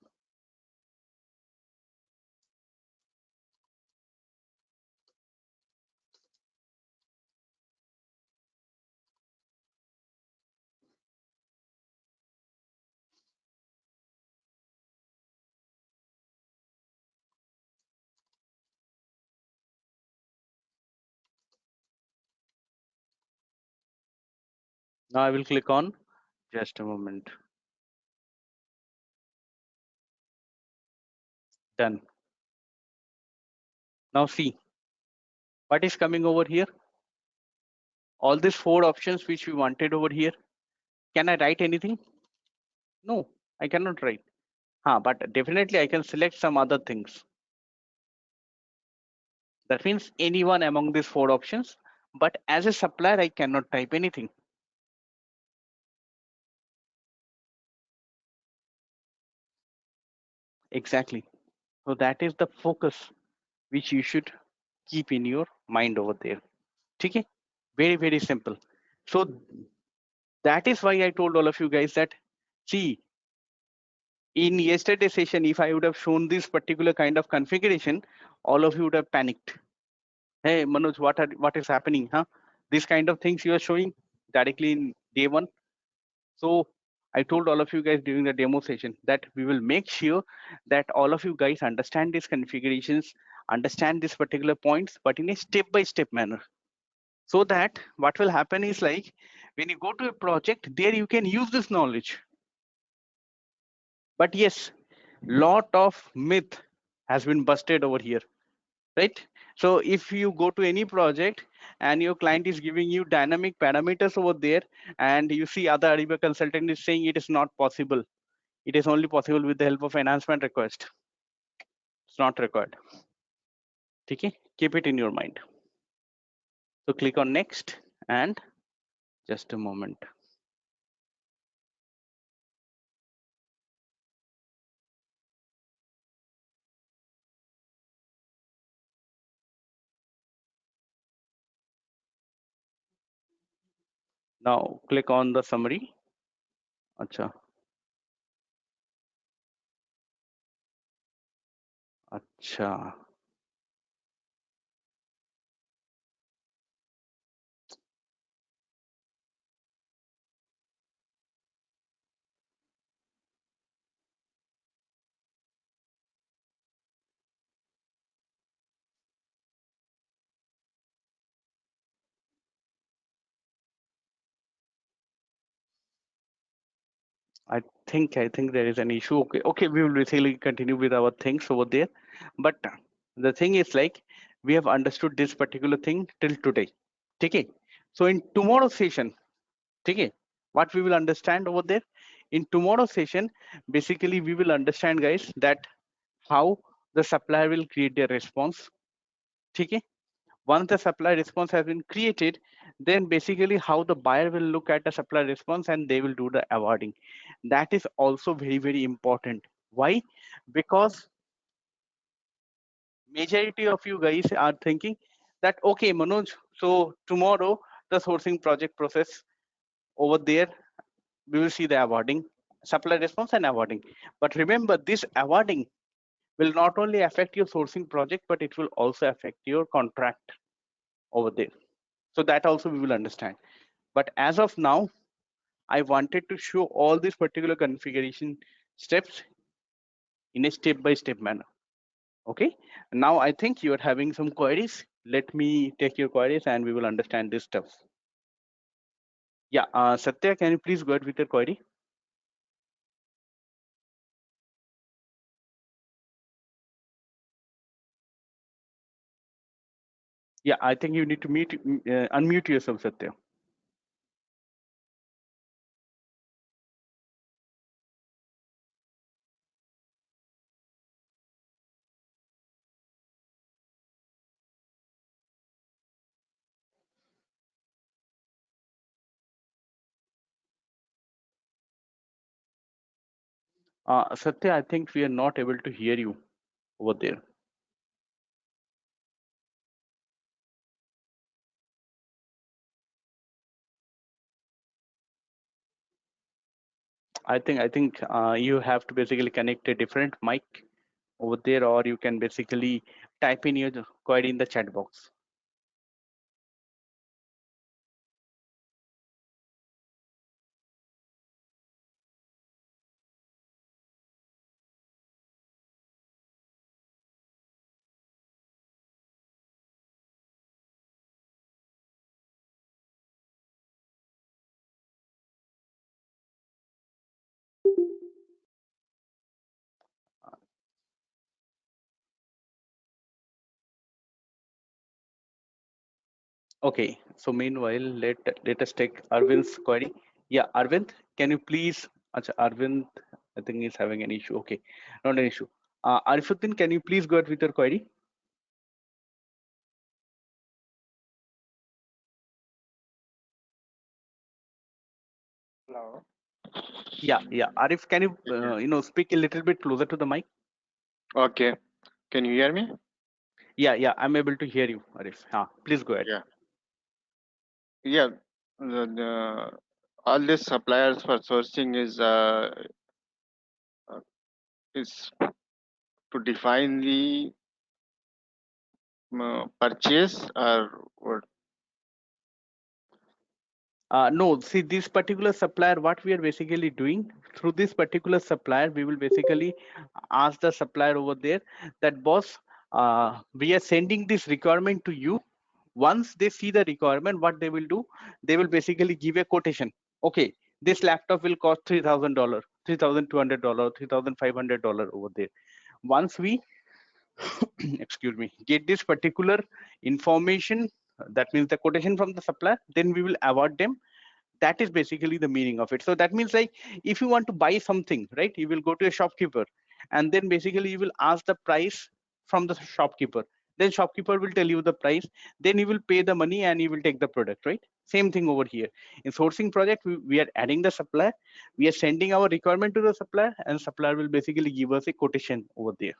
now I will click on, just a moment. Done. Now see, what is coming over here? All these four options which we wanted over here. Can I write anything? No, I cannot write. But definitely I can select some other things. That means anyone among these 4 options, but as a supplier, I cannot type anything. Exactly. So that is the focus which you should keep in your mind over there. Okay? Very, very simple. So that is why I told all of you guys that, see, in yesterday's session, if I would have shown this particular kind of configuration, all of you would have panicked. Hey, Manoj, what is happening? This kind of things you are showing directly in day 1. So I told all of you guys during the demo session that we will make sure that all of you guys understand these configurations, understand these particular points, but in a step-by-step manner. So that what will happen is, like, when you go to a project, there you can use this knowledge. But yes, lot of myth has been busted over here, right? So if you go to any project and your client is giving you dynamic parameters over there, and you see other Ariba consultant is saying it is not possible, it is only possible with the help of enhancement request. It's not required. Okay, keep it in your mind. So click on next, and just a moment. Now click on the summary. Acha. Acha. I think there is an issue. Okay, we will basically continue with our things over there. But the thing is, like, we have understood this particular thing till today. Okay. So in tomorrow's session, okay, what we will understand over there in tomorrow's session, basically we will understand, guys, that how the supplier will create their response. Okay. Once the supply response has been created, then basically how the buyer will look at the supply response and they will do the awarding. That is also very, very important. Why? Because majority of you guys are thinking that, okay, Manoj, so tomorrow the sourcing project process over there, we will see the awarding, supply response and awarding. But remember, this awarding will not only affect your sourcing project, but it will also affect your contract over there. So that also we will understand. But as of now, I wanted to show all these particular configuration steps in a step-by-step manner. Okay. Now I think you are having some queries. Let me take your queries and we will understand this stuff. Yeah, Satya, can you please go ahead with your query? Yeah, I think you need to unmute yourself, Satya. Satya, I think we are not able to hear you over there. I think you have to basically connect a different mic over there, or you can basically type in your query in the chat box. Okay, so meanwhile, let us take Arvind's query. Yeah, Arvind, can you please, Arvind, I think he's having an issue. Okay, not an issue. Arifuddin, can you please go ahead with your query? Hello. Yeah. Arif, can you, speak a little bit closer to the mic? Okay. Can you hear me? Yeah, I'm able to hear you, Arif. Please go ahead. Yeah. Yeah. All these suppliers for sourcing is to define the purchase or what? No, see this particular supplier, what we are basically doing through this particular supplier, we will basically ask the supplier over there that boss, we are sending this requirement to you. Once they see the requirement, what they will do, they will basically give a quotation. Okay, this laptop will cost $3,000, $3,200, $3,500 over there. Once we excuse me, get this particular information, that means the quotation from the supplier, then we will award them. That is basically the meaning of it. So that means, like, if you want to buy something, right, you will go to a shopkeeper, and then basically you will ask the price from the shopkeeper. Then shopkeeper will tell you the price, then you will pay the money and you will take the product, right? Same thing over here. In sourcing project, we are adding the supplier, we are sending our requirement to the supplier, and supplier will basically give us a quotation over there.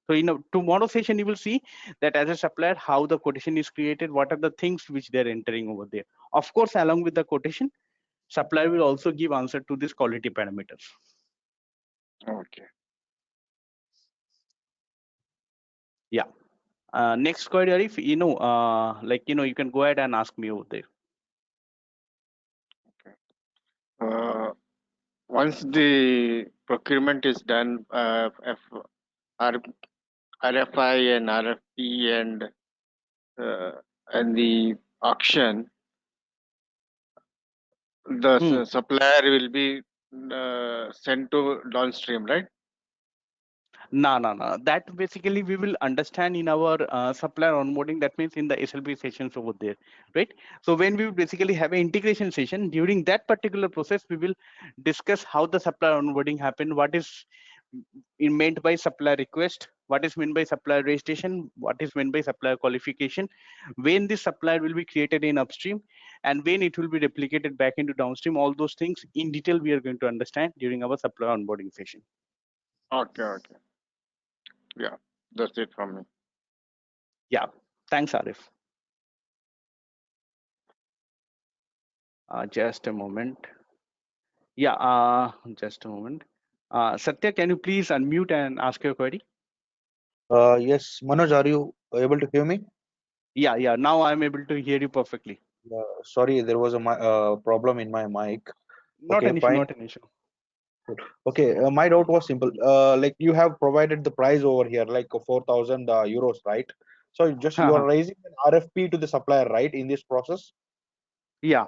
So in a tomorrow session, you will see that as a supplier, how the quotation is created, what are the things which they're entering over there. Of course, along with the quotation, supplier will also give answer to these quality parameters. Okay. Yeah. Next query, Arif, you can go ahead and ask me over there. Okay. Once the procurement is done, RFI and RFP and the auction, the supplier will be sent to downstream, right? No. That basically we will understand in our supplier onboarding. That means in the SLB sessions over there, right? So when we basically have an integration session, during that particular process, we will discuss how the supplier onboarding happened, what is meant by supplier request, what is meant by supplier registration, what is meant by supplier qualification, when this supplier will be created in upstream, and when it will be replicated back into downstream. All those things in detail we are going to understand during our supplier onboarding session. Okay. Yeah, that's it from me. Yeah, thanks, Arif. Just a moment. Yeah, just a moment. Satya, can you please unmute and ask your query? Yes, Manoj, are you able to hear me? Yeah. Now I'm able to hear you perfectly. Sorry, there was a problem in my mic. Not Okay, an issue. fine. Not an issue. Okay, my doubt was simple. Like you have provided the price over here, like 4,000 euros, right? So just you are raising an RFP to the supplier, right, in this process? Yeah.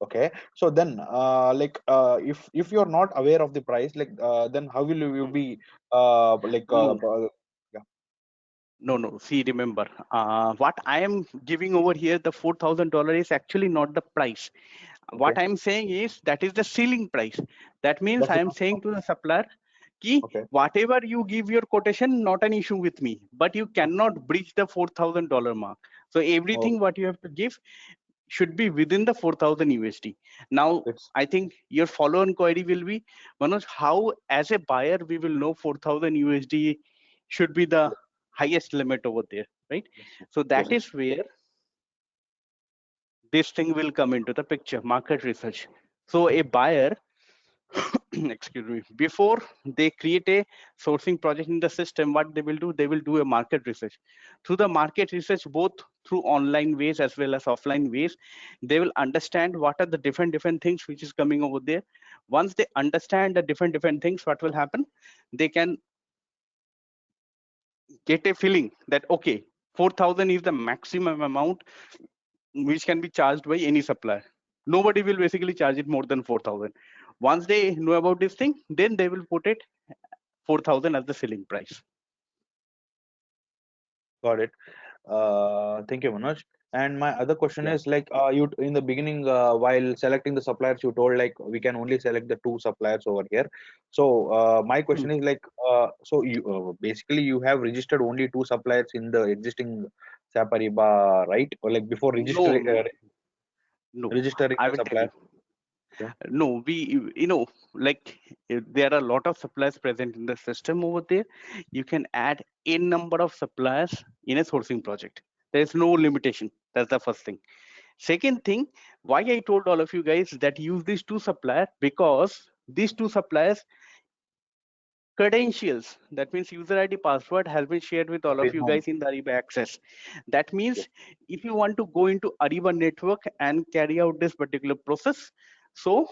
Okay. So then, if you're not aware of the price, then how will you be yeah. No. See, remember, what I am giving over here, the $4,000 is actually not the price. Okay. What I'm saying is that is the ceiling price. That means That's I am saying to the supplier, ki whatever you give your quotation, not an issue with me, but you cannot breach the $4,000 mark. So everything what you have to give should be within the 4,000 USD. Now, I think your follow-on query will be, Manoj, how as a buyer we will know 4,000 USD should be the highest limit over there, right? So that is where this thing will come into the picture, market research. So a buyer, excuse me, before they create a sourcing project in the system, what they will do, they will do a market research. Through the market research, both through online ways as well as offline ways, they will understand what are the different things which is coming over there. Once they understand the different things, what will happen, they can get a feeling that okay, 4,000 is the maximum amount which can be charged by any supplier. Nobody will basically charge it more than 4,000. Once they know about this thing, then they will put it 4,000 as the selling price. Got it. Thank you, Manoj. And my other question Yeah. is like you in the beginning while selecting the suppliers you told like we can only select the 2 suppliers over here. So my question is like so you basically you have registered only 2 suppliers in the existing SAP Ariba, right? Or like before No, no, no. registering I the will tell supplier. you. Yeah. No, like there are a lot of suppliers present in the system over there. You can add a number of suppliers in a sourcing project. There is no limitation. That's the first thing. Second thing, why I told all of you guys that use these 2 suppliers, because these 2 suppliers credentials, that means user ID password, has been shared with all of Been you known. guys in the Ariba access. That Yes. means if you want to go into Ariba network and carry out this particular process, so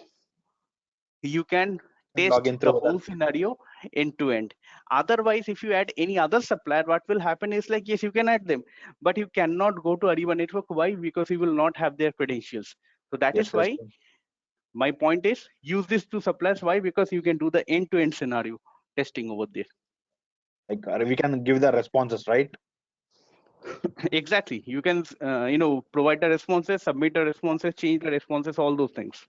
you can And log test in the through that. whole scenario end to end. Otherwise, if you add any other supplier, what will happen is like, yes, you can add them, but you cannot go to Ariba network. Why? Because you will not have their credentials. So that Yes, is yes. why my point is use these 2 suppliers. Why? Because you can do the end to end scenario testing over there. Like we can give the responses, right? Exactly. You can, provide the responses, submit the responses, change the responses, all those things.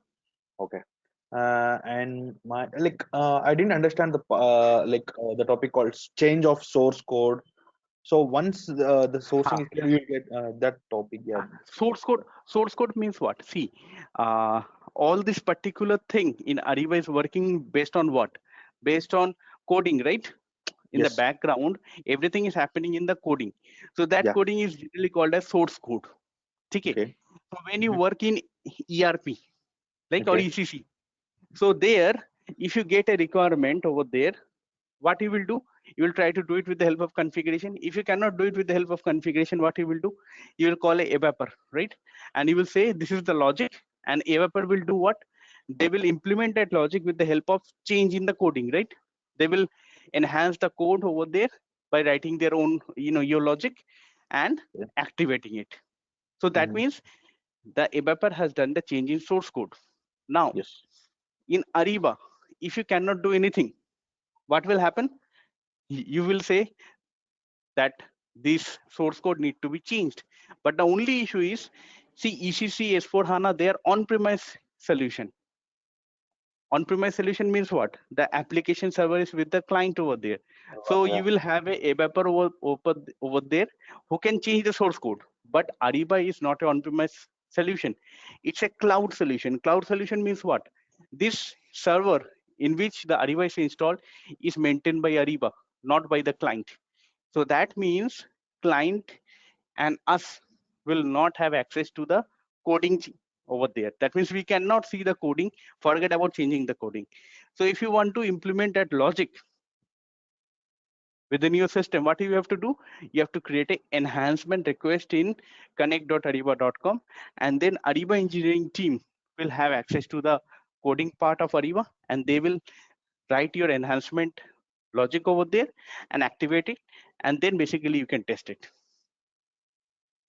Okay. And my like I didn't understand the topic called change of source code. So once the sourcing Ha. is clear, you get that topic. Yeah. Source code means what? See, uh, all this particular thing in Ariba is working based on what? Based on coding, right? In the Yes. background, everything is happening in the coding. So that Yeah. coding is generally called as source code. Okay. Okay. So when you Mhm. work in ERP, like, or Okay. ECC, so there, if you get a requirement over there, what you will do, you will try to do it with the help of configuration. If you cannot do it with the help of configuration, what you will do, you will call a evapor, right? And you will say this is the logic, and evapor will do what? They will implement that logic with the help of change in the coding, right? They will enhance the code over there by writing their own, your logic and Yeah. activating it. So that Mhm. means the evapor has done the change in source code. Now Yes. in Ariba, if you cannot do anything, what will happen? You will say that this source code need to be changed. But the only issue is, see, ECC S4HANA, they are on-premise solution. On-premise solution means what? The application server is with the client over there. So Yeah. you will have a evapor over there who can change the source code. But Ariba is not an on-premise solution. It's a cloud solution. Cloud solution means what? This server in which the Ariba is installed is maintained by Ariba, not by the client. So that means client and us will not have access to the coding over there. That means we cannot see the coding, forget about changing the coding. So if you want to implement that logic within your system, what you have to do, you have to create an enhancement request in connect.ariba.com, and then Ariba engineering team will have access to the coding part of Ariba, and they will write your enhancement logic over there and activate it, and then basically you can test it.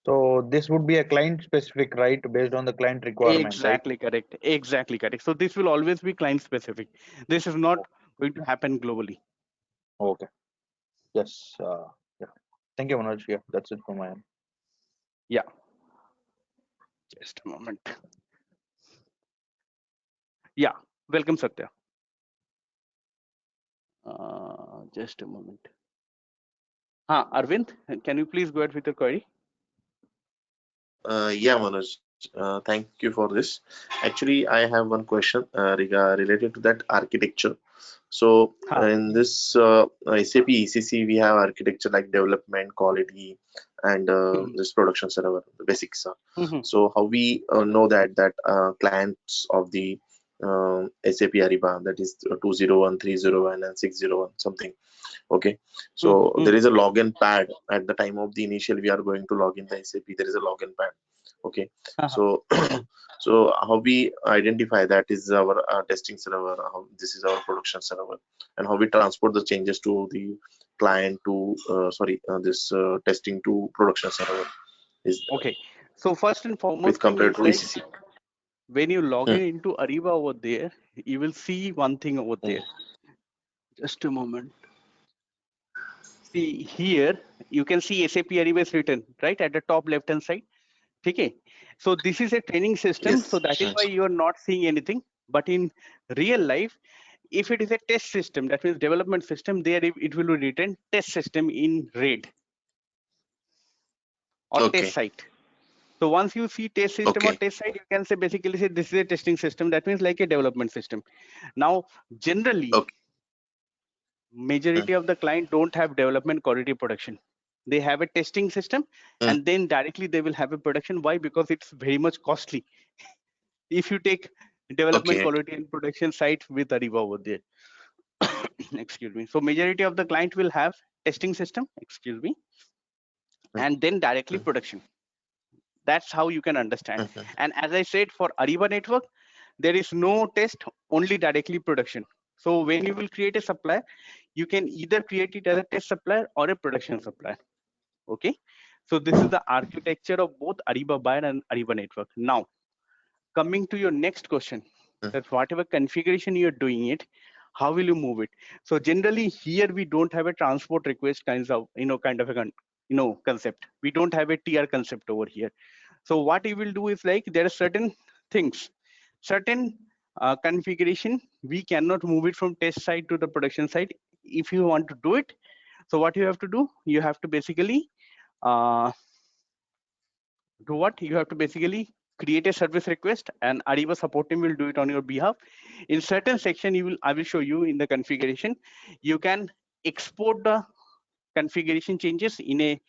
So this would be a client specific, right? Based on the client requirement, right? Exactly correct. Exactly correct. So this will always be client specific. This is not going to happen globally. Okay. Yes. Yeah. Thank you, Manoj. Yeah, that's it from my end. Yeah. Just a moment. Yeah. Welcome, Satya. Just a moment. Arvind, can you please go ahead with your query? Yeah, Manoj. Thank you for this. Actually, I have one question related to that architecture. So, in this SAP ECC, we have architecture like development, quality, and this production server, the basics. So, how we know that clients of the SAP Ariba, that is 201, 301, and 601 something. Okay, so there is a login pad at the time of the initial we are going to log in the SAP. There is a login pad. Okay, so so how we identify that is our testing server, how this is our production server, and how we transport the changes to the client to this testing to production server is Okay. So first and with foremost thing compared is to like ECC. when you log Hmm. in into Ariba over there, you will see one thing over Hmm. there. Just a moment. See here, you can see SAP Ariba is written right at the top left hand side. Okay. So this is a training system. Yes. So that is why you are not seeing anything. But in real life, if it is a test system, that means development system, there it will be written test system in red or Okay. test site. So once you see test system or Okay. test site, you can say basically say this is a testing system. That means like a development system. Now, generally, Okay. majority of the client don't have development quality production. They have a testing system Mm. and then directly they will have a production. Why? Because it's very much costly. If you take development Okay. quality and production site with Ariba over there. Excuse me. So majority of the client will have testing system, excuse me, and then directly production. That's how you can understand. Mhm. And as I said, for Ariba network, there is no test, only directly production. So when you will create a supplier, you can either create it as a test supplier or a production supplier. Okay. So this is the architecture of both Ariba Buyer and Ariba network. Now, coming to your next question, Mm. that whatever configuration you're doing it, how will you move it? So generally here we don't have a transport request kinds of, kind of a, concept. We don't have a TR concept over here. So what you will do is like there are certain things, certain configuration, we cannot move it from test side to the production side. If you want to do it, so what you have to do, you have to basically do what? You have to basically create a service request and Ariba support team will do it on your behalf. In certain section, I will show you in the configuration, you can export the configuration changes in a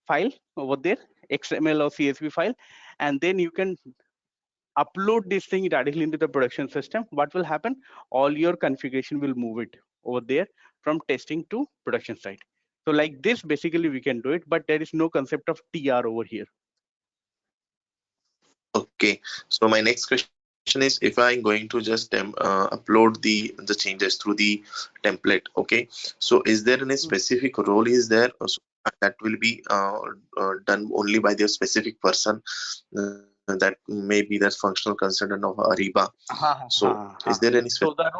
file over there, XML or CSV file, and then you can upload this thing directly into the production system. What will happen? All your configuration will move it over there from testing to production side. So like this, basically we can do it, but there is no concept of TR over here. Okay. So my next question is, if I'm going to just upload the changes through the template, okay. So is there any specific role is there that will be done only by the specific person that may be that functional consultant of Ariba? So is there any So the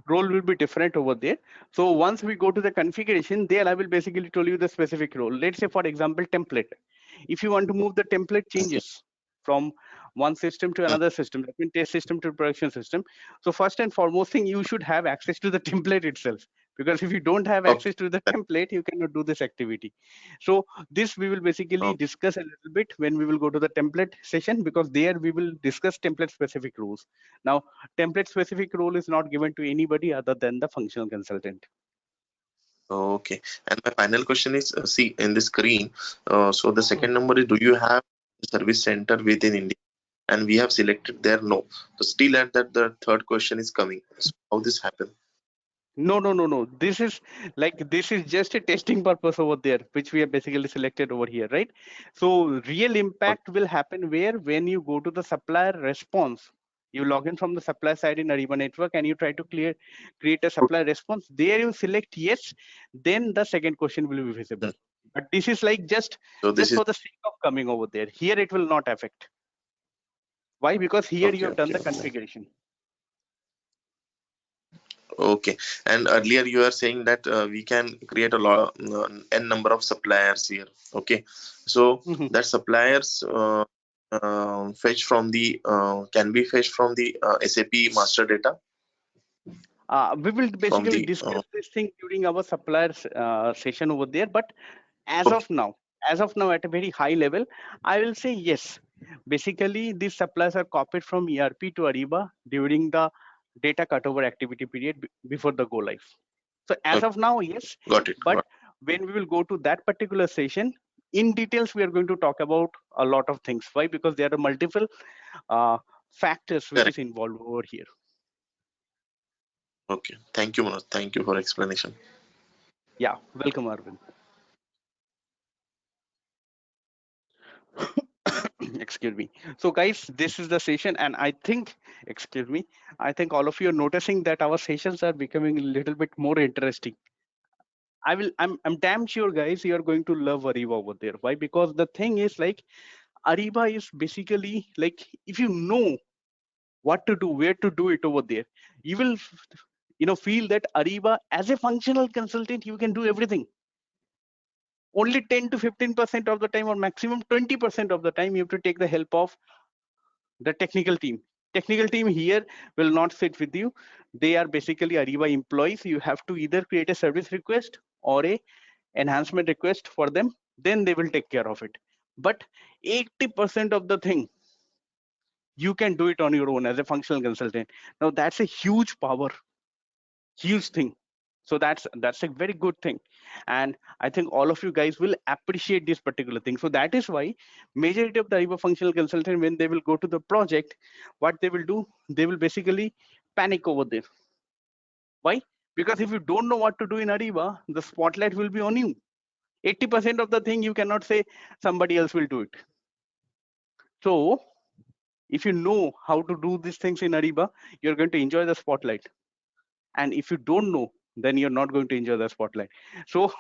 role will be different over there. So once we go to the configuration, there I will basically tell you the specific role. Let's say, for example, template. If you want to move the template changes from one system to another system, that means test system to production system. So first and foremost thing, you should have access to the template itself. Because if you don't have access to the template, you cannot do this activity. So this we will basically discuss a little bit when we will go to the template session, because there we will discuss template specific rules. Now, template specific role is not given to anybody other than the functional consultant. Okay. And my final question is, see in the screen, so the second number is, do you have a service center within India? And we have selected there no. So still at that, the third question is coming. So how this happen? No. This is just a testing purpose over there, which we have basically selected over here, right? So real impact will happen when you go to the supplier response. You log in from the supplier side in Ariba network and you try to create a supplier response. There you select yes, then the second question will be visible. But this is like just So this is for the sake of coming over there. Here it will not affect. Why? Because here you have done the configuration. Okay. And earlier you are saying that we can create a lot n number of suppliers here. Okay. So that suppliers fetch from the can be fetched from the SAP master data. We will basically discuss this thing during our suppliers session over there. But as of now, at a very high level, I will say yes. Basically, these suppliers are copied from ERP to Ariba during the data cutover activity period before the go live. So as of now, yes. Got it. But when we will go to that particular session, in details, we are going to talk about a lot of things. Why? Because there are multiple factors which is involved over here. Okay. Thank you, Manoj. Thank you for explanation. Yeah, welcome, Arvind. Excuse me. So guys, this is the session, and I think all of you are noticing that our sessions are becoming a little bit more interesting. I'm damn sure, guys, you are going to love Ariba over there. Why? Because the thing is like Ariba is basically like, if you know what to do, where to do it over there, you will feel that Ariba as a functional consultant, you can do everything. only 10 to 15% of the time, or maximum 20% of the time, you have to take the help of the technical team. Technical team here will not sit with you. They are basically Ariba employees. You have to either create a service request or a enhancement request for them, then they will take care of it. But 80% of the thing you can do it on your own as a functional consultant. Now that's a huge power, huge thing. So that's a very good thing, and I think all of you guys will appreciate this particular thing. So that is why majority of the Ariba functional consultant, when they will go to the project, what they will do, they will basically panic over there. Why? Because if you don't know what to do in Ariba, the spotlight will be on you. 80% of the thing you cannot say somebody else will do it. So if you know how to do these things in Ariba, you're going to enjoy the spotlight. And if you don't know, then you're not going to enjoy the spotlight. So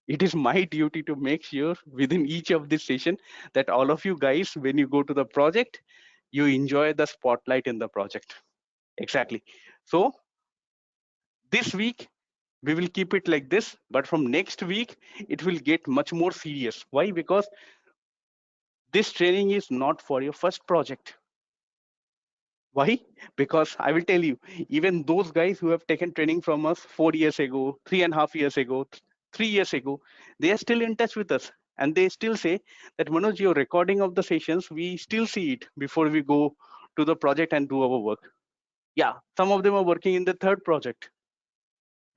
it is my duty to make sure within each of this session that all of you guys, when you go to the project, you enjoy the spotlight in the project. Exactly. So this week, we will keep it like this, but from next week, it will get much more serious. Why? Because this training is not for your first project. Why? Because I will tell you, even those guys who have taken training from us 4 years ago, 3.5 years ago, 3 years ago, they are still in touch with us. And they still say that, Manoj, your recording of the sessions, we still see it before we go to the project and do our work. Yeah, some of them are working in the third project.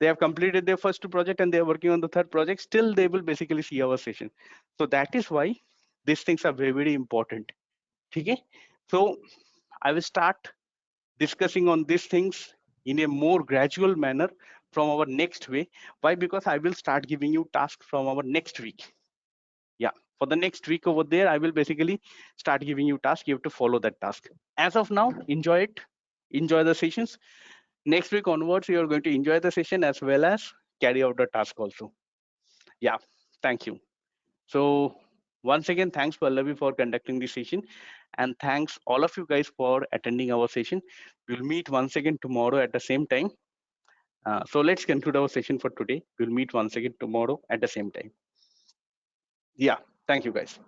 They have completed their first project and they are working on the third project. Still, they will basically see our session. So that is why these things are very, very important. Okay? So I will start discussing on these things in a more gradual manner from our next way. Why? Because I will start giving you tasks from our next week. Yeah, for the next week over there, I will basically start giving you tasks. You have to follow that task. As of now, enjoy it, enjoy the sessions. Next week onwards, you are going to enjoy the session as well as carry out the task also. Yeah, thank you. So once again, thanks Pallavi for conducting this session, and thanks all of you guys for attending our session. We'll meet once again tomorrow at the same time. So let's conclude our session for today. We'll meet once again tomorrow at the same time. Yeah, thank you guys.